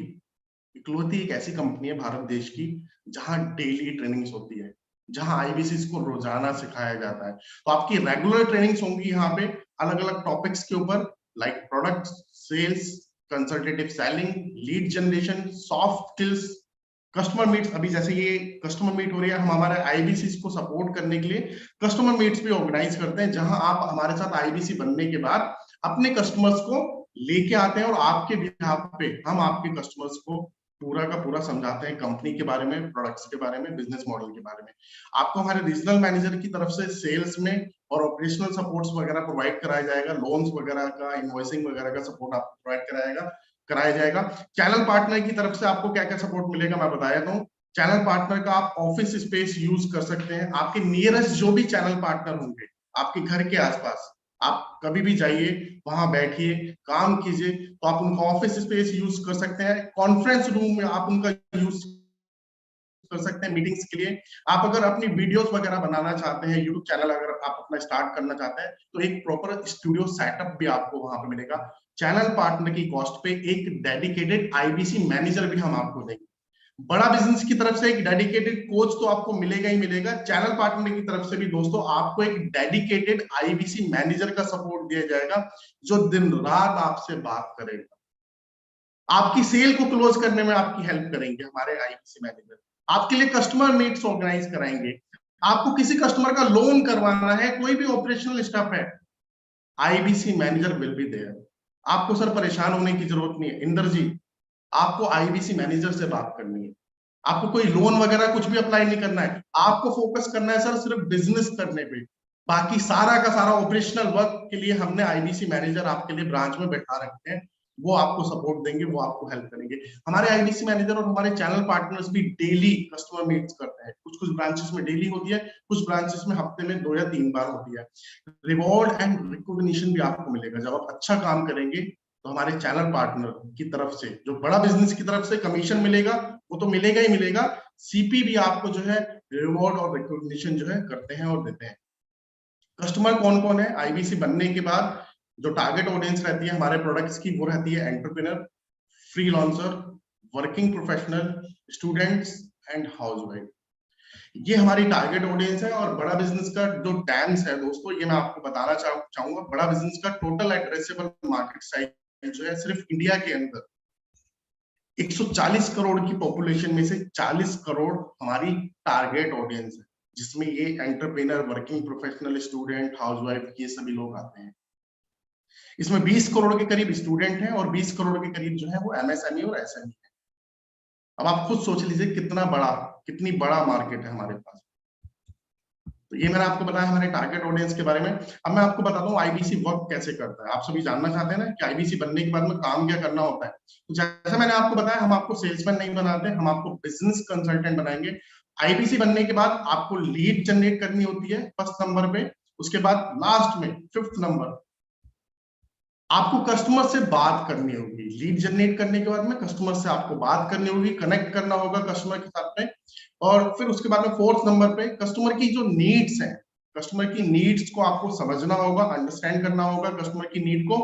एक ऐसी कंपनी है भारत देश की जहां डेली ट्रेनिंग्स होती है, जहां आईबीसी को रोजाना सिखाया जाता है। तो आपकी रेगुलर ट्रेनिंग्स होंगी यहाँ पे अलग अलग टॉपिक्स के ऊपर, like product sales, consultative selling, lead generation, soft skills, customer meets. अभी जैसे ये कस्टमर मीट हो रही है, हम हमारे आईबीसी को सपोर्ट करने के लिए कस्टमर मीट्स भी ऑर्गेनाइज करते हैं, जहां आप हमारे साथ आईबीसी बनने के बाद अपने कस्टमर्स को लेके आते हैं और आपके बिहाफ पे हम आपके कस्टमर्स को पूरा का पूरा समझाते हैं कंपनी के बारे में, प्रोडक्ट्स के बारे में, बिजनेस मॉडल के बारे में। आपको हमारे रीजनल मैनेजर की तरफ से सेल्स में और ऑपरेशनल सपोर्ट्स वगैरह प्रोवाइड कराया जाएगा, लोन्स वगैरह का, इनवॉइसिंग वगैरह का सपोर्ट आपको प्रोवाइड कराया जाएगा। चैनल पार्टनर की तरफ से आपको क्या क्या सपोर्ट मिलेगा मैं बता देता हूँ। चैनल पार्टनर का आप ऑफिस स्पेस यूज कर सकते हैं। आपके नियरेस्ट जो भी चैनल पार्टनर होंगे आपके घर के आसपास, आप कभी भी जाइए, वहां बैठिए, काम कीजिए, तो आप उनका ऑफिस स्पेस यूज कर सकते हैं। कॉन्फ्रेंस रूम में आप उनका यूज कर सकते हैं मीटिंग्स के लिए। आप अगर अपनी वीडियोस वगैरह बनाना चाहते हैं, यूट्यूब चैनल अगर आप अपना स्टार्ट करना चाहते हैं, तो एक प्रॉपर स्टूडियो सेटअप भी आपको वहां पे मिलेगा। चैनल पार्टनर की कॉस्ट पे एक डेडिकेटेड आईबीसी मैनेजर भी हम आपको देंगे। बड़ा बिजनेस की तरफ से एक डेडिकेटेड कोच तो आपको मिलेगा ही मिलेगा, चैनल पार्टनर की तरफ से भी दोस्तों आपको एक डेडिकेटेड आईबीसी मैनेजर का सपोर्ट दिया जाएगा, जो दिन रात आपसे बात करेगा, आपकी सेल को क्लोज करने में आपकी हेल्प करेंगे। हमारे आईबीसी मैनेजर आपके लिए कस्टमर मीट्स ऑर्गेनाइज कराएंगे। आपको किसी कस्टमर का लोन करवाना है, कोई भी ऑपरेशनल स्टाफ है, IBC manager will be there. आपको सर परेशान होने की जरूरत नहीं है। इंदर जी, आपको आईबीसी मैनेजर से बात करनी है, आपको कोई लोन वगैरह कुछ भी अप्लाई नहीं करना है, आपको फोकस करना है सर सिर्फ बिजनेस करने पे। बाकी सारा का सारा ऑपरेशनल वर्क के लिए हमने आईबीसी मैनेजर आपके लिए ब्रांच में बैठा रखते हैं, वो आपको सपोर्ट देंगे, वो आपको हेल्प करेंगे। हमारे आईबीसी मैनेजर और हमारे चैनल पार्टनर्स भी डेली कस्टमर मीट्स करते हैं। कुछ कुछ ब्रांचेस में डेली होती है, कुछ ब्रांचेस में हफ्ते में 2 या 3 बार होती है। रिवॉर्ड एंड रिकॉग्निशन भी आपको मिलेगा जब आप अच्छा काम करेंगे, तो हमारे चैनल पार्टनर की तरफ से जो बड़ा बिजनेस की तरफ से कमीशन मिलेगा वो तो मिलेगा ही मिलेगा, सीपी भी आपको जो है रिवॉर्ड और रिकॉग्निशन जो है करते हैं और देते हैं। कस्टमर कौन कौन है आईबीसी बनने के बाद? जो टारगेट ऑडियंस रहती है हमारे प्रोडक्ट्स की, वो रहती है entrepreneur, freelancer, working professional, students and housewife. ये हमारी टारगेट ऑडियंस है। और बड़ा बिजनेस का जो टैम्स है दोस्तों, ये मैं आपको बताना चाहूंगा। बड़ा बिजनेस का टोटल एड्रेसेबल मार्केट साइज जो है सिर्फ इंडिया के अंदर 140 करोड़ की पॉपुलेशन में से 40 करोड़ हमारी टारगेट ऑडियंस है, जिसमें ये entrepreneur, working professional, student, housewife, ये सभी लोग आते हैं। इसमें 20 करोड़ के करीब स्टूडेंट हैं और 20 करोड़ के करीब जो है वो एमएसएमई और एसएमई है। अब आप खुद सोच लीजिए कितनी बड़ा मार्केट है हमारे पास। तो ये मैंने आपको बताया हमारे टारगेट ऑडियंस के बारे में। अब मैं आपको बताता हूँ आईबीसी वर्क कैसे करता है। आप सभी जानना चाहते हैं ना कि आईबीसी बनने के बाद में काम क्या करना होता है। तो जैसा मैंने आपको बताया, हम आपको सेल्समैन नहीं बनाते, हम आपको बिजनेस कंसल्टेंट बनाएंगे। आईबीसी बनने के बाद आपको लीड जनरेट करनी होती है फर्स्ट नंबर पे, उसके बाद लास्ट में 5th नंबर आपको कस्टमर से बात करनी होगी। लीड जनरेट करने के बाद में कस्टमर से आपको बात करनी होगी, कनेक्ट करना होगा कस्टमर के साथ में। और फिर उसके बाद में 4th नंबर पे कस्टमर की जो नीड्स हैं, कस्टमर की नीड्स को आपको समझना होगा, अंडरस्टैंड करना होगा कस्टमर की नीड को,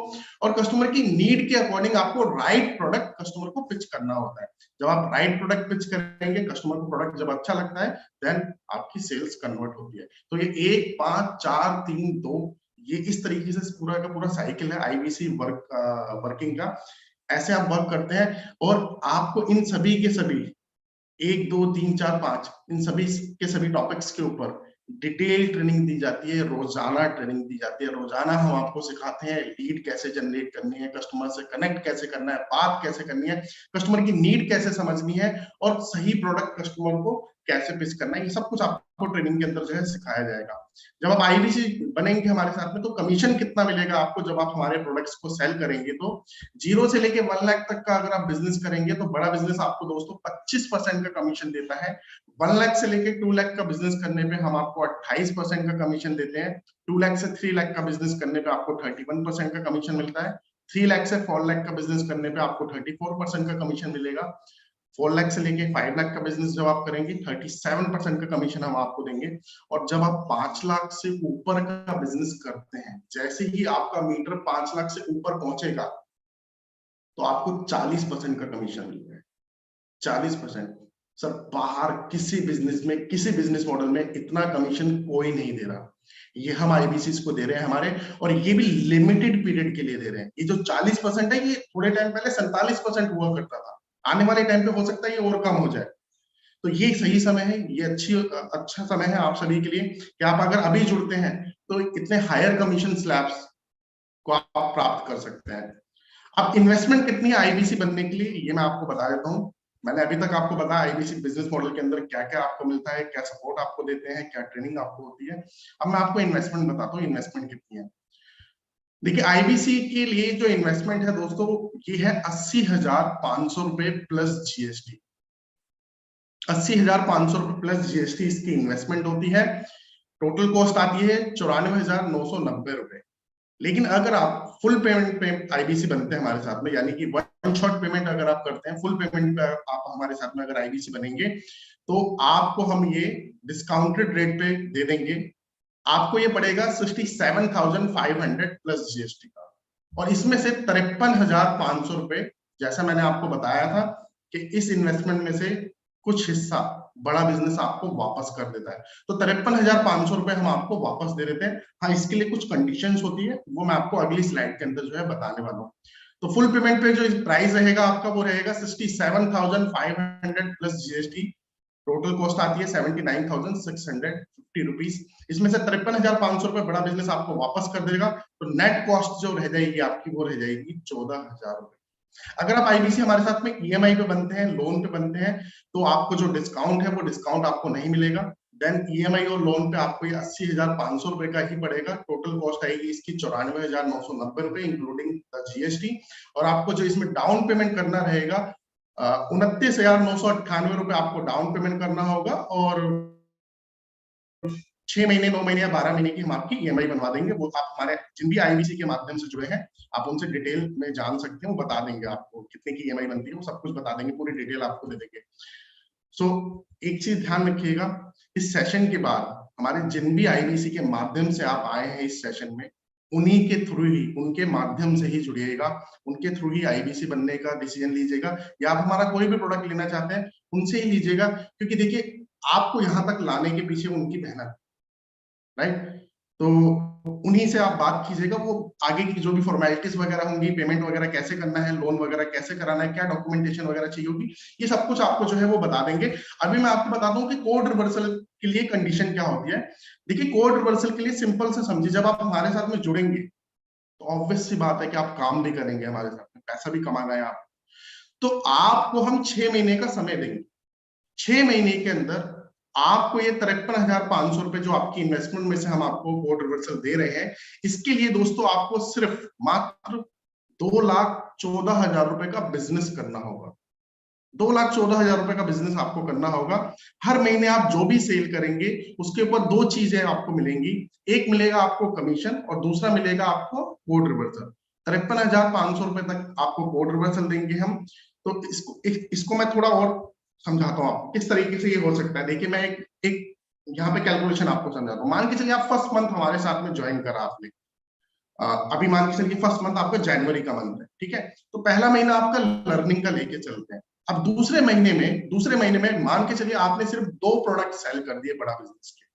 और कस्टमर की नीड के अकॉर्डिंग आपको राइट प्रोडक्ट कस्टमर को पिच करना होता है। जब आप राइट प्रोडक्ट पिच करेंगे, कस्टमर को प्रोडक्ट जब अच्छा लगता है, देन आपकी सेल्स कन्वर्ट होती है। तो ये 1 5 4 3 2 ये इस तरीके से पूरा का पूरा साइकिल है आईबीसी वर्किंग का। ऐसे आप वर्क करते हैं और आपको इन सभी के सभी 1 2 3 4 5 इन सभी के सभी टॉपिक्स के ऊपर डिटेल ट्रेनिंग दी जाती है, रोजाना ट्रेनिंग दी जाती है। रोजाना हम आपको सिखाते हैं लीड कैसे जनरेट करनी है, कस्टमर से कनेक्ट कैसे करना है, बात कैसे करनी है, कस्टमर की नीड कैसे समझनी है और सही प्रोडक्ट कस्टमर को कैसे पिच करना है। ये सब कुछ आपको ट्रेनिंग के अंदर जो है सिखाया जाएगा। जब आप आईबीसी बनेंगे हमारे साथ में, तो कमीशन कितना मिलेगा आपको जब आप हमारे प्रोडक्ट्स को सेल करेंगे, तो 0 से लेके 1 लाख तक का अगर आप बिजनेस करेंगे तो बड़ा बिजनेस आपको दोस्तों 25% का कमीशन देता है। 1 लाख से लेके 2 लाख का बिजनेस करने पे हम आपको 28% का कमीशन देते हैं। 2 लाख से 3 लाख का बिजनेस करने पे आपको 31% का कमीशन मिलता है। 3 लाख से 4 लाख का बिजनेस करने पे आपको 34% का कमीशन मिलेगा। 4 लाख से लेके 5 लाख का बिजनेस जब आप करेंगे 37% का कमीशन हम आपको देंगे। और जब आप 5 लाख से ऊपर का बिजनेस करते हैं, जैसे ही आपका मीटर 5 लाख से ऊपर पहुंचेगा तो आपको 40% का कमीशन मिलता है। 40%। सर बाहर किसी बिजनेस में, किसी बिजनेस मॉडल में इतना कमीशन कोई नहीं दे रहा। ये हम आईबीसी को दे रहे हैं हमारे, और ये भी लिमिटेड पीरियड के लिए दे रहे हैं। ये जो 40% है, ये थोड़े टाइम पहले 47% हुआ करता था। आने वाले टाइम पे हो सकता है ये और कम हो जाए। तो ये सही समय है, ये अच्छा समय है आप सभी के लिए कि आप अगर अभी जुड़ते हैं तो इतने हायर कमीशन स्लैब्स को आप प्राप्त कर सकते हैं। अब इन्वेस्टमेंट कितनी है आईबीसी बनने के लिए, ये मैं आपको बता देता हूँ। मैंने अभी तक आपको बताया आईबीसी बिजनेस मॉडल के अंदर क्या क्या आपको मिलता है, क्या सपोर्ट आपको देते हैं, क्या ट्रेनिंग आपको होती है। अब मैं आपको इन्वेस्टमेंट बताता हूँ, इन्वेस्टमेंट कितनी है। देखिए आईबीसी के लिए जो इन्वेस्टमेंट है दोस्तों, ये है 80,500 रुपए प्लस जीएसटी। 80,500 रुपए प्लस जीएसटी इसकी इन्वेस्टमेंट होती है। टोटल कॉस्ट आती है 94,990 रुपए। लेकिन अगर आप फुल पेमेंट पे आईबीसी बनते हैं हमारे साथ में, यानी कि 1 शॉट पेमेंट अगर आप करते हैं, फुल पेमेंट पे आप हमारे साथ में अगर आईबीसी बनेंगे, तो आपको हम ये डिस्काउंटेड रेट पे दे देंगे। आपको ये पड़ेगा 67,500 प्लस जीएसटी का, और इसमें से 53,500 रुपए, जैसा मैंने आपको बताया था कि इस इन्वेस्टमेंट में से कुछ हिस्सा बड़ा बिजनेस आपको वापस कर देता है। तो 53,500 रुपए हम आपको वापस दे देते हैं। हाँ, इसके लिए कुछ कंडीशंस होती है, वो मैं आपको अगली स्लाइड के अंदर जो है बताने वाला हूँ। तो फुल पेमेंट पे जो प्राइस रहेगा आपका, वो रहेगा 67,500 प्लस जीएसटी। टोटल कॉस्ट आती है 79,650 रुपीज। इसमें से 53,500 रुपए बड़ा बिजनेस आपको वापस कर देगा। तो नेट कॉस्ट जो रह जाएगी आपकी, वो रह जाएगी 14,000 रुपए। अगर आप आईबीसी हमारे साथ में ईएमआई पे बनते हैं, लोन पे बनते हैं, तो आपको जो डिस्काउंट है वो डिस्काउंट आपको नहीं मिलेगा। देन ईएमआई और लोन पे आपको ये 80,500 रुपए का ही पड़ेगा। टोटल कॉस्ट आएगी इसकी 94,990 रुपए इंक्लूडिंग जीएसटी। और आपको जो इसमें डाउन पेमेंट करना रहेगा 29,998 रुपए आपको डाउन पेमेंट करना होगा, और 6 महीने 9 महीने या 12 महीने की हम आपकी ईएमआई बनवा देंगे। वो आप हमारे जिन भी आईबीसी के माध्यम से जुड़े हैं, आप उनसे डिटेल में जान सकते हैं, वो बता देंगे आपको कितने की ईएमआई बनती है, वो सब कुछ बता देंगे, पूरी डिटेल आपको दे देंगे। सो एक चीज ध्यान रखिएगा, इस सेशन के बाद हमारे जिन भी आईबीसी के माध्यम से आप आए हैं इस सेशन में, उन्हीं के थ्रू ही, उनके माध्यम से ही जुड़िएगा, उनके थ्रू ही आईबीसी बनने का डिसीजन लीजिएगा। या आप हमारा कोई भी प्रोडक्ट लेना चाहते हैं, उनसे ही लीजिएगा, क्योंकि देखिए आपको यहाँ तक लाने के पीछे उनकी मेहनत, राइट। तो उन्हीं से आप बात कीजिएगा, वो आगे की जो भी फॉर्मेलिटीज वगैरह होंगी, पेमेंट वगैरह कैसे करना है, लोन वगैरह कैसे कराना है, क्या डॉक्यूमेंटेशन वगैरह चाहिए होगी, ये सब कुछ आपको जो है वो बता देंगे। अभी मैं आपको बता दूं कि कोड रिवर्सल के लिए कंडीशन क्या होती है। देखिए, कोड रिवर्सल के लिए सिंपल से समझिए, जब आप हमारे साथ में जुड़ेंगे तो ऑब्वियस सी बात है कि आप काम भी करेंगे हमारे साथ में, पैसा भी कमाना है आप, तो आपको हम 6 महीने का समय देंगे। 6 महीने के अंदर आपको ये 53,500 रुपए जो आपकी इन्वेस्टमेंट में से हम आपको कोड रिवर्सल दे रहे हैं, इसके लिए दोस्तों आपको सिर्फ मात्र 2,14,000 रुपए का बिजनेस करना होगा। 2,14,000 रुपए का बिजनेस आपको करना होगा। हर महीने आप जो भी सेल करेंगे उसके ऊपर 2 चीजें आपको मिलेंगी, एक मिलेगा आपको कमीशन और दूसरा मिलेगा आपको कोड रिवर्सल। 53,500 रुपए तक आपको कोड रिवर्सल देंगे हम। तो इसको मैं थोड़ा और समझाता हूँ आपको किस तरीके से ये हो सकता है। देखिए, मैं एक यहाँ पे कैलकुलेशन आपको समझाता हूँ। मान के चलिए आप फर्स्ट मंथ हमारे साथ में ज्वाइन करा आपने, अभी मान के चलिए फर्स्ट मंथ आपका जनवरी का मंथ है, ठीक है। तो पहला महीना आपका लर्निंग का लेके चलते हैं। अब दूसरे महीने में मान के चलिए आपने सिर्फ 2 प्रोडक्ट सेल कर दिए बड़ा बिजनेस के,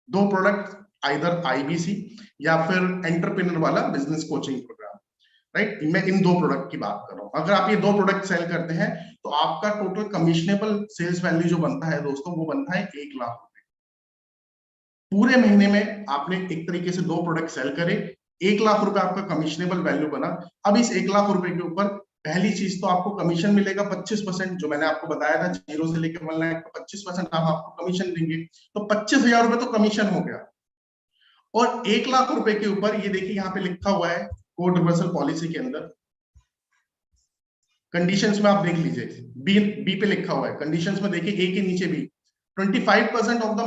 2 प्रोडक्ट, आइदर आईबीसी या फिर एंटरप्रेन्योर वाला बिजनेस कोचिंग प्रोग्राम, राइट। मैं इन 2 प्रोडक्ट की बात कर रहा हूं। अगर आप ये 2 प्रोडक्ट सेल करते हैं तो आपका टोटल कमिशनेबल सेल्स वैल्यू जो बनता है दोस्तों, वो बनता है 1 लाख रुपए। पूरे महीने में आपने एक तरीके से 2 प्रोडक्ट सेल करे, 1 लाख रुपए आपका कमिशनेबल वैल्यू बना। अब इस 1 लाख रुपए के ऊपर पहली चीज तो आपको कमीशन मिलेगा 25%, जो मैंने आपको बताया था 0 से लेकर 1 लाख का 25% आप आपको कमीशन देंगे, तो 25,000 रुपए तो कमीशन हो गया। और 1 लाख रुपए के ऊपर ये देखिए यहाँ पे लिखा हुआ है कोड रिवर्सल पॉलिसी के अंदर, कंडीशंस में आप देख लीजिए, बी पे लिखा हुआ है कंडीशंस में, देखिए ए के नीचे भी 25% of the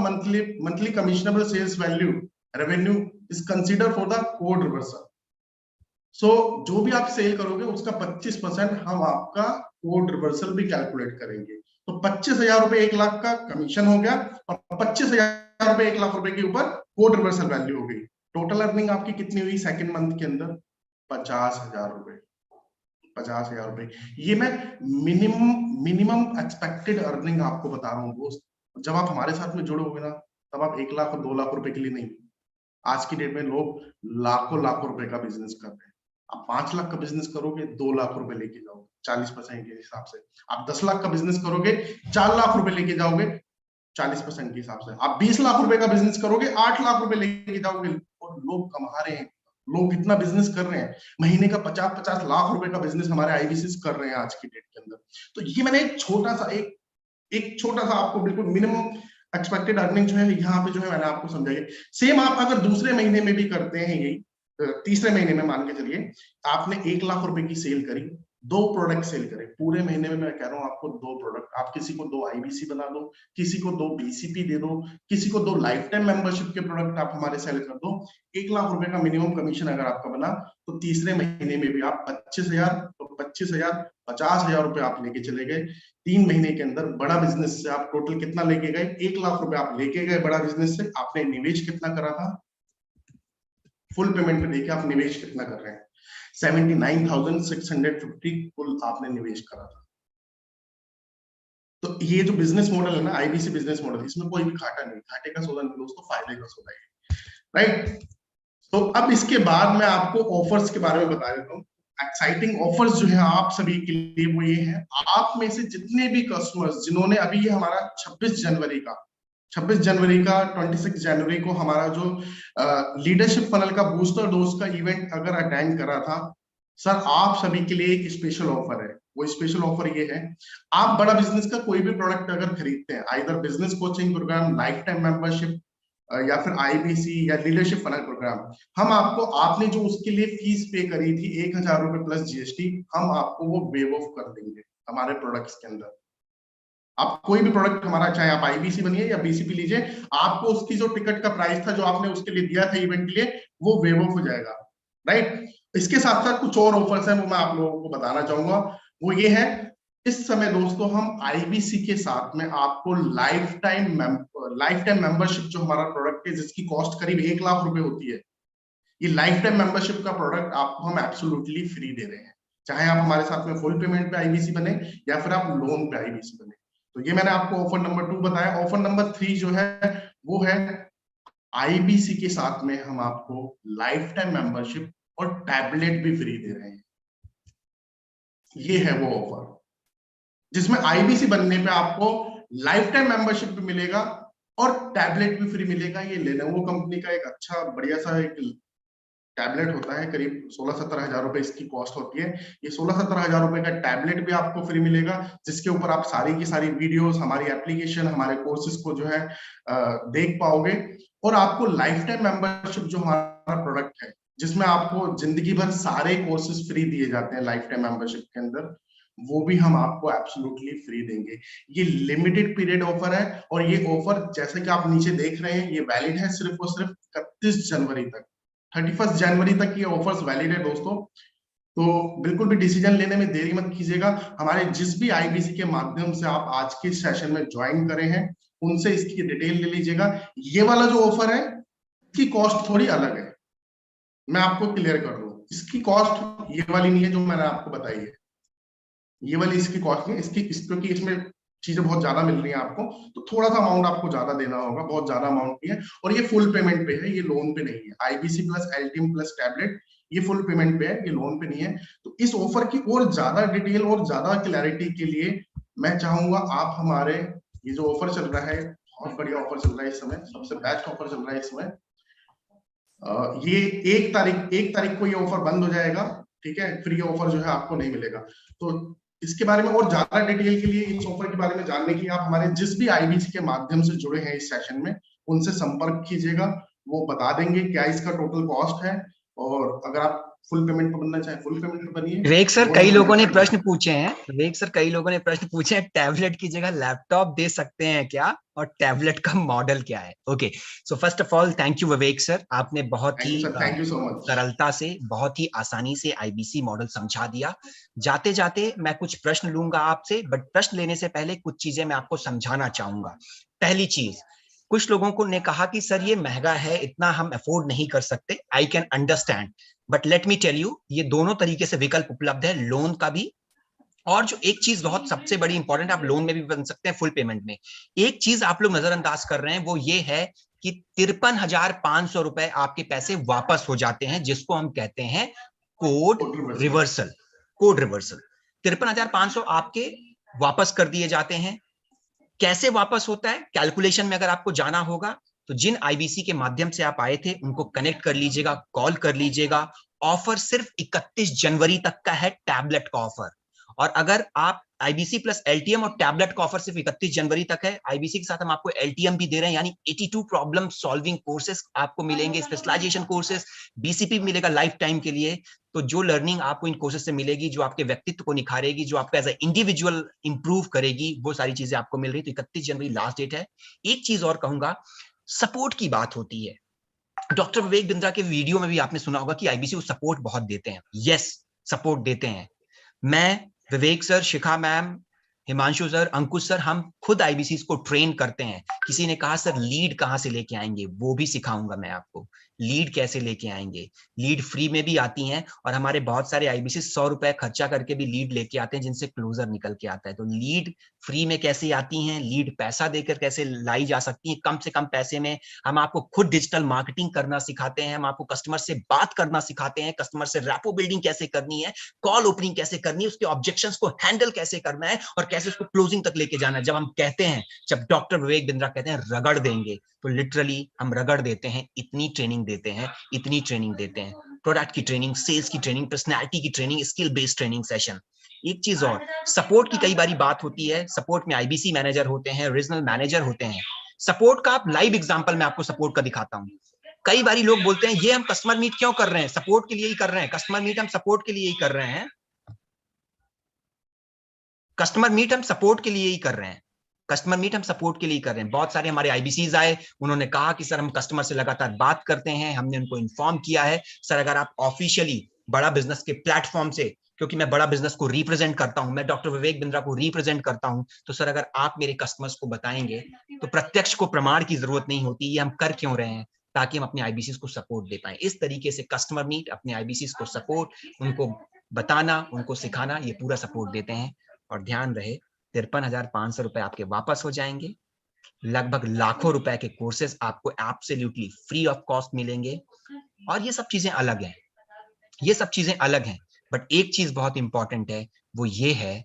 monthly commissionable sales value revenue is consider for the code reversal. So जो भी आप सेल करोगे उसका 25% हम आपका कोड रिवर्सल भी कैलकुलेट करेंगे। तो 25,000 रुपए 1 लाख का कमीशन हो गया और 25,000 रुपए 1 लाख रुपए के ऊपर कोड रिवर्सल वैल्यू हो गई। टोटल अर्निंग आपकी कितनी हुई सेकंड मंथ के अंदर? 50,000 रुपए। 50,000 रुपए, ये मैं मिनिमम एक्सपेक्टेड अर्निंग आपको बता रहा हूँ दोस्त। जब आप हमारे साथ में जुड़ोगे ना, तब आप 1 लाख और 2 लाख रुपए के लिए नहीं, आज की डेट में लोग लाखों रुपए का बिजनेस कर रहे हैं। आप 5 लाख का बिजनेस करोगे 2 लाख रुपए लेके जाओगे 40% के हिसाब से। आप 10 लाख का बिजनेस करोगे 4 लाख रुपए लेके जाओगे 40% के हिसाब से। आप 20 लाख रुपए का बिजनेस करोगे 8 लाख रुपए लेके जाओगे। और लोग कमा रहे हैं, लोग इतना बिजनेस कर रहे हैं, महीने का 50-50 लाख रुपए का बिजनेस हमारे आईबीसी कर रहे हैं आज की डेट के अंदर। तो ये मैंने एक छोटा सा आपको बिल्कुल मिनिमम एक्सपेक्टेड अर्निंग जो है यहाँ पे जो है मैंने आपको समझाई। सेम आप अगर दूसरे महीने में भी करते हैं, यही तीसरे महीने में मान के चलिए आपने 1 लाख रुपए की सेल करी, 2 प्रोडक्ट सेल करे पूरे महीने में, मैं कह रहा हूँ आपको 2 प्रोडक्ट, आप किसी को 2 आईबीसी बना दो, किसी को 2 बीसीपी दे दो, किसी को 2 लाइफ टाइम मेंबरशिप के प्रोडक्ट आप हमारे सेल कर दो, 1 लाख रुपए का मिनिमम कमीशन अगर आपका बना, तो तीसरे महीने में भी आप 25,000, तो 25,000 50,000 रुपए आप लेके चले गए। 3 महीने के अंदर बड़ा बिजनेस से आप टोटल कितना लेके गए? 1 लाख रुपए आप लेके गए बड़ा बिजनेस से। आपने निवेश कितना करा था? फुल पेमेंट में देखिए आप निवेश कितना कर रहे हैं, 79,650 कुल आपने निवेश करा था। तो ये जो बिजनेस मॉडल है ना, आईबीसी बिजनेस मॉडल, इसमें कोई भी घाटा नहीं, घाटे का सौदा नहीं दोस्तों, फायदे का सौदा है, राइट। तो अब इसके बाद मैं आपको ऑफर्स के बारे में बता देता हूँ। एक्साइटिंग ऑफर्स जो है आप सभी के लिए वो ये है, आप में से जितने भी कस्टमर्स जिन्होंने अभी ये हमारा 26 जनवरी का 26 जनवरी को हमारा जो लीडरशिप फनल का बूस्टर डोज का इवेंट अगर अटेंड करा था, सर आप सभी के लिए एक स्पेशल ऑफर है। वो स्पेशल ऑफर ये है, आप बड़ा बिजनेस का कोई भी प्रोडक्ट अगर खरीदते हैं, either business coaching program, life time membership या फिर आईबीसी या लीडरशिप फनल प्रोग्राम, हम आपको, आपने जो उसके लिए फीस पे करी थी 1,000 रुपए प्लस जीएसटी, हम आपको वो वेव ऑफ कर देंगे हमारे प्रोडक्ट्स के अंदर। आप कोई भी प्रोडक्ट हमारा, चाहे आप आईबीसी बनिए या बीसीपी लीजिए, आपको उसकी जो टिकट का प्राइस था जो आपने उसके लिए दिया था इवेंट के लिए, वो वेव ऑफ हो जाएगा, राइट। इसके साथ साथ कुछ और ऑफर्स हैं, वो मैं आप लोगों को बताना चाहूंगा। वो ये है, इस समय दोस्तों हम आईबीसी के साथ में आपको लाइफ टाइम मेंबरशिप जो हमारा प्रोडक्ट है जिसकी कॉस्ट करीब 1 लाख रुपए होती है, ये लाइफ टाइम मेंबरशिप का प्रोडक्ट आपको हम एब्सोल्युटली फ्री दे रहे हैं, चाहे आप हमारे साथ में फुल पेमेंट पे आईबीसी बने या फिर आप लोन पे आईबीसी बने। तो ये मैंने आपको ऑफर नंबर 2 बताया। ऑफर नंबर 3 जो है वो है आईबीसी के साथ में हम आपको लाइफ टाइम मेंबरशिप और टैबलेट भी फ्री दे रहे हैं। ये है वो ऑफर जिसमें आईबीसी बनने पे आपको लाइफ टाइम मेंबरशिप भी मिलेगा और टैबलेट भी फ्री मिलेगा। ये लेनोवो कंपनी का एक अच्छा बढ़िया सा एक टैबलेट होता है, करीब 16-17 हजार रुपए इसकी कॉस्ट होती है। ये 16-17 हजार रुपए का टैबलेट भी आपको फ्री मिलेगा, जिसके ऊपर आप सारी की सारी वीडियोस, हमारी एप्लीकेशन, हमारे कोर्सेज को जो है देख पाओगे। और आपको लाइफ टाइम मेंबरशिप जो हमारा प्रोडक्ट है, जिसमें आपको जिंदगी भर सारे कोर्सेज फ्री दिए जाते हैं लाइफ टाइम मेंबरशिप के अंदर, वो भी हम आपको एब्सोल्युटली फ्री देंगे। ये लिमिटेड पीरियड ऑफर है और ये ऑफर जैसे कि आप नीचे देख रहे हैं, ये वैलिड है सिर्फ और सिर्फ 31 जनवरी तक। 31 जनवरी तक ये ऑफर्स वैलिड है दोस्तों। तो बिल्कुल भी डिसीजन लेने में देरी मत कीजिएगा। हमारे जिस भी आईबीसी के माध्यम से आप आज के सेशन में ज्वाइन करे हैं, उनसे इसकी डिटेल ले लीजिएगा। ये वाला जो ऑफर है, इसकी कॉस्ट थोड़ी अलग है, मैं आपको क्लियर कर दूं। इसकी कॉस्ट ये वाली नहीं है जो मैंने आपको बताई है, ये वाली इसकी कॉस्ट नहीं है। क्योंकि इसमें चीजें बहुत ज्यादा मिल रही है आपको, तो थोड़ा सा अमाउंट आपको ज्यादा देना होगा, बहुत ज्यादा अमाउंट नहीं है। और ये फुल पेमेंट पे है, ये लोन पे नहीं है। IBC plus LTM plus tablet ये फुल पेमेंट पे है, ये लोन पे नहीं है। तो इस ऑफर की और ज्यादा डिटेल और ज्यादा क्लैरिटी के लिए मैं चाहूंगा आप हमारे ये जो ऑफर चल रहा है, बहुत बढ़िया ऑफर चल रहा है इस समय, सबसे बेस्ट ऑफर चल रहा है इस समय। ये 1 तारीख को ये ऑफर बंद हो जाएगा, ठीक है। फ्री ऑफर जो है आपको नहीं मिलेगा। तो इसके बारे में और ज्यादा डिटेल के लिए, इस ऑफर के बारे में जानने के लिए, आप हमारे जिस भी आईबीसी के माध्यम से जुड़े हैं इस सेशन में, उनसे संपर्क कीजिएगा। वो बता देंगे क्या इसका टोटल कॉस्ट है, और अगर आप फुल पेमेंट पे बनना चाहे फुल पेमेंट पे बनिए। विवेक सर, कई लोगों ने प्रश्न पूछे हैं, विवेक सर कई लोगों ने प्रश्न पूछे हैं, टैबलेट की जगह लैपटॉप दे सकते हैं क्या, और टैबलेट का मॉडल क्या है? Okay, so first of all thank you Vivek sir, आपने बहुत ही थैंक यू सो मच सरलता से, बहुत ही आसानी से आईबीसी मॉडल समझा दिया। जाते जाते मैं कुछ प्रश्न लूंगा आपसे, बट प्रश्न लेने से पहले कुछ चीजें मैं आपको समझाना चाहूंगा। पहली चीज, कुछ लोगों को ने कहा कि सर ये महंगा है, इतना हम अफोर्ड नहीं कर सकते। I can understand, but let me tell you, ये दोनों तरीके से विकल्प उपलब्ध है, लोन का भी। और जो एक चीज बहुत सबसे बड़ी इंपॉर्टेंट, आप लोन में भी बन सकते हैं, फुल पेमेंट में। एक चीज आप लोग नजरअंदाज कर रहे हैं, वो ये है कि 53,500 रुपए आपके पैसे वापस हो जाते हैं, जिसको हम कहते हैं कोड रिवर्सल। कोड रिवर्सल 53,500 आपके वापस कर दिए जाते हैं। कैसे वापस होता है, कैलकुलेशन में अगर आपको जाना होगा तो जिन आईबीसी के माध्यम से आप आए थे उनको कनेक्ट कर लीजिएगा, कॉल कर लीजिएगा। ऑफर सिर्फ 31 जनवरी तक का है, टैबलेट का ऑफर। और अगर आप आईबीसी प्लस एलटीएम और टैबलेट का ऑफर सिर्फ 31 जनवरी तक है, आईबीसी के साथ हम आपको एलटीएम भी दे रहे हैं, यानी 82 प्रॉब्लम सॉल्विंग कोर्सेज आपको मिलेंगे, स्पेशलाइजेशन कोर्सेज, बीसीपी मिलेगा लाइफ टाइम के लिए। तो जो लर्निंग आपको इन कोर्सेज से मिलेगी, जो आपके व्यक्तित्व को निखारेगी, जो आपको एज ए इंडिविजुअल इंप्रूव करेगी, वो सारी चीजें आपको मिल रही। तो 31 जनवरी लास्ट डेट है। एक चीज और कहूंगा, सपोर्ट की बात होती है। डॉक्टर विवेक बिंद्रा के वीडियो में भी आपने सुना होगा कि आईबीसी को सपोर्ट बहुत देते हैं। यस, सपोर्ट देते हैं। मैं, विवेक सर, शिखा मैम, हिमांशु सर, अंकुश सर, हम खुद आईबीसी को ट्रेन करते हैं। किसी ने कहा सर लीड कहां से लेके आएंगे, वो भी सिखाऊंगा मैं आपको, लीड कैसे लेके आएंगे। लीड फ्री में भी आती हैं, और हमारे बहुत सारे आईबीसी 100 रुपए खर्चा करके भी लीड लेके आते हैं, जिनसे क्लोजर निकल के आता है। तो लीड फ्री में कैसे आती हैं, लीड पैसा देकर कैसे लाई जा सकती है कम से कम पैसे में। हम आपको खुद डिजिटल मार्केटिंग करना सिखाते हैं, हम आपको कस्टमर से बात करना सिखाते हैं, कस्टमर से रैपो बिल्डिंग कैसे करनी है, कॉल ओपनिंग कैसे करनी है, उसके ऑब्जेक्शंस को हैंडल कैसे करना है, और कैसे उसको क्लोजिंग तक लेके जाना है। जब हम कहते हैं, जब डॉक्टर विवेक बिंद्रा कहते हैं रगड़ देंगे, तो लिटरली हम रगड़ देते हैं। इतनी ट्रेनिंग देते हैं, इतनी ट्रेनिंग देते हैं, प्रोडक्ट की ट्रेनिंग, सेल्स की ट्रेनिंग, पर्सनैलिटी की training, skill based training session. एक चीज और, सपोर्ट की कई बारी बात होती है। सपोर्ट में आईबीसी मैनेजर होते हैं, रीजनल मैनेजर होते हैं। सपोर्ट का आप लाइव एग्जांपल मैं आपको सपोर्ट का दिखाता हूं। कई बारी लोग बोलते हैं ये हम कस्टमर मीट क्यों कर रहे हैं, सपोर्ट के लिए ही कर रहे हैं। कस्टमर मीट हम सपोर्ट के लिए ही कर रहे हैं, कस्टमर मीट हम सपोर्ट के लिए ही कर रहे हैं, कस्टमर मीट हम सपोर्ट के लिए कर रहे हैं। बहुत सारे हमारे आईबीसीज आए, उन्होंने कहा कि सर हम कस्टमर से लगातार बात करते हैं। हमने उनको इन्फॉर्म किया है, सर अगर आप ऑफिशियली बड़ा बिजनेस के प्लेटफॉर्म से, क्योंकि मैं बड़ा बिजनेस को रिप्रेजेंट करता हूं, मैं डॉक्टर विवेक बिंद्रा को रिप्रेजेंट करता हूं, तो सर अगर आप मेरे कस्टमर्स को बताएंगे तो प्रत्यक्ष को प्रमाण की जरूरत नहीं होती। ये हम कर क्यों रहे हैं, ताकि हम अपने आईबीसीज को सपोर्ट दे पाए। इस तरीके से कस्टमर मीट, अपने आईबीसीज को सपोर्ट, उनको बताना, उनको सिखाना, ये पूरा सपोर्ट देते हैं। और ध्यान रहे, 53,500 रुपए आपके वापस हो जाएंगे। लगभग लाखों रुपए के कोर्सेज आपको एब्सोल्युटली फ्री ऑफ कॉस्ट मिलेंगे। और ये सब चीजें अलग हैं, ये सब चीजें अलग हैं, बट एक चीज बहुत इंपॉर्टेंट है, वो ये है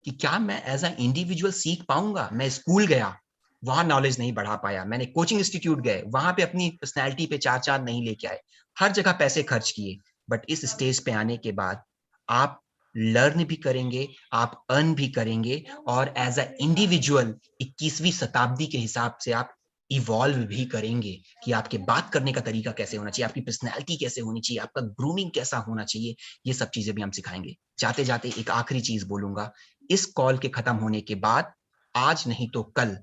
कि क्या मैं एज अ इंडिविजुअल सीख पाऊंगा। मैं स्कूल गया, वहां नॉलेज नहीं बढ़ा पाया, मैंने कोचिंग इंस्टीट्यूट गए, वहां पे अपनी पर्सनैलिटी पे चार चांद नहीं लेके आए, हर जगह पैसे खर्च किए, बट इस स्टेज पे आने के बाद आप लर्न भी करेंगे, आप अर्न भी करेंगे, और एज अ इंडिविजुअल 21वीं शताब्दी के हिसाब से आप इवॉल्व भी करेंगे कि आपके बात करने का तरीका कैसे होना चाहिए, आपकी पर्सनैलिटी कैसे होनी चाहिए, आपका ग्रूमिंग कैसा होना चाहिए, ये सब चीजें भी हम सिखाएंगे। जाते जाते एक आखिरी चीज बोलूंगा, इस कॉल के खत्म होने के बाद आज नहीं तो कल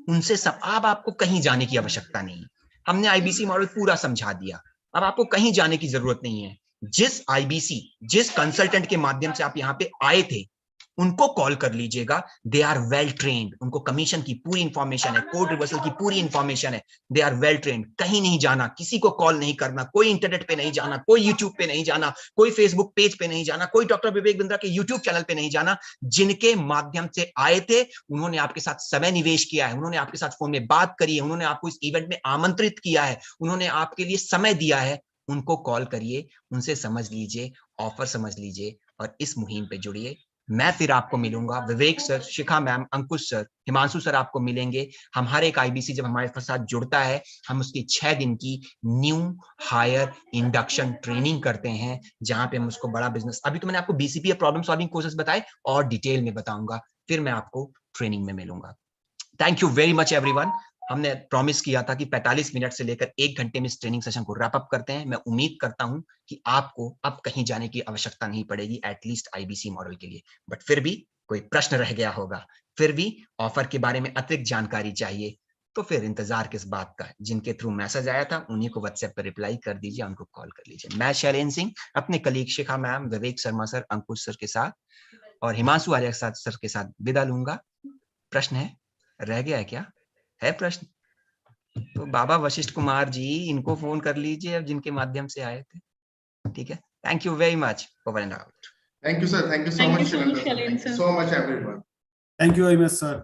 उनसे सब, अब आपको कहीं जाने की आवश्यकता नहीं, हमने आईबीसी मॉडल पूरा समझा दिया, अब आपको कहीं जाने की जरूरत नहीं है। जिस आईबीसी, जिस कंसल्टेंट के माध्यम से आप यहाँ पे आए थे, उनको कॉल कर लीजिएगा, दे आर वेल ट्रेन्ड, उनको कमीशन की पूरी इंफॉर्मेशन है, कोड रिवर्सल की पूरी इंफॉर्मेशन है, दे आर वेल ट्रेन्ड। कहीं नहीं जाना, किसी को कॉल नहीं करना, कोई इंटरनेट पे नहीं जाना, कोई यूट्यूब पे नहीं जाना, कोई फेसबुक पेज पे नहीं जाना, कोई डॉक्टर विवेक बिंद्रा के यूट्यूब चैनल पे नहीं जाना। जिनके माध्यम से आए थे, उन्होंने आपके साथ समय निवेश किया है, उन्होंने आपके साथ फोन में बात करी है, उन्होंने आपको इस इवेंट में आमंत्रित किया है, उन्होंने आपके लिए समय दिया है, उनको कॉल करिए, उनसे समझ लीजिए, ऑफर समझ लीजिए, और इस मुहिम पे जुड़िए। मैं फिर आपको मिलूंगा, विवेक सर, शिखा मैम, अंकुश सर, हिमांशु सर आपको मिलेंगे। हम हर एक आईबीसी जब हमारे साथ जुड़ता है, हम उसकी 6 दिन की न्यू हायर इंडक्शन ट्रेनिंग करते हैं, जहां पे हम उसको बड़ा बिजनेस, अभी तो मैंने आपको बीसीपी प्रॉब्लम सॉल्विंग कोर्सेज बताए, और डिटेल में बताऊंगा, फिर मैं आपको ट्रेनिंग में मिलूंगा। Thank you very much everyone. हमने प्रॉमिस किया था कि 45 मिनट से लेकर 1 घंटे में इस ट्रेनिंग सेशन को रैप अप करते हैं। मैं उम्मीद करता हूं कि आपको अब कहीं जाने की आवश्यकता नहीं पड़ेगी, एटलीस्ट आईबीसी मॉडल के लिए। बट फिर भी कोई प्रश्न रह गया होगा, फिर भी ऑफर के बारे में अतिरिक्त जानकारी चाहिए, तो फिर इंतजार किस बात का है। जिनके थ्रू मैसेज आया था उन्हीं को व्हाट्सएप पर रिप्लाई कर दीजिए, उनको कॉल कर लीजिए। मैं शैलेंद्र सिंह अपने कलीग शिखा मैम, विवेक शर्मा सर, अंकुश सर के साथ और हिमांशु आर्य सर के साथ विदा लूंगा। प्रश्न है, रह गया है क्या? है प्रश्न? तो बाबा वशिष्ठ कुमार जी, इनको फोन कर लीजिए अब, जिनके माध्यम से आए थे। ठीक है, thank you very much, over and out. Thank you, sir. Thank you so Thank much, you so much, Shailendra sir. Shailendra Thank you sir. so much, everyone. Thank you very much, sir.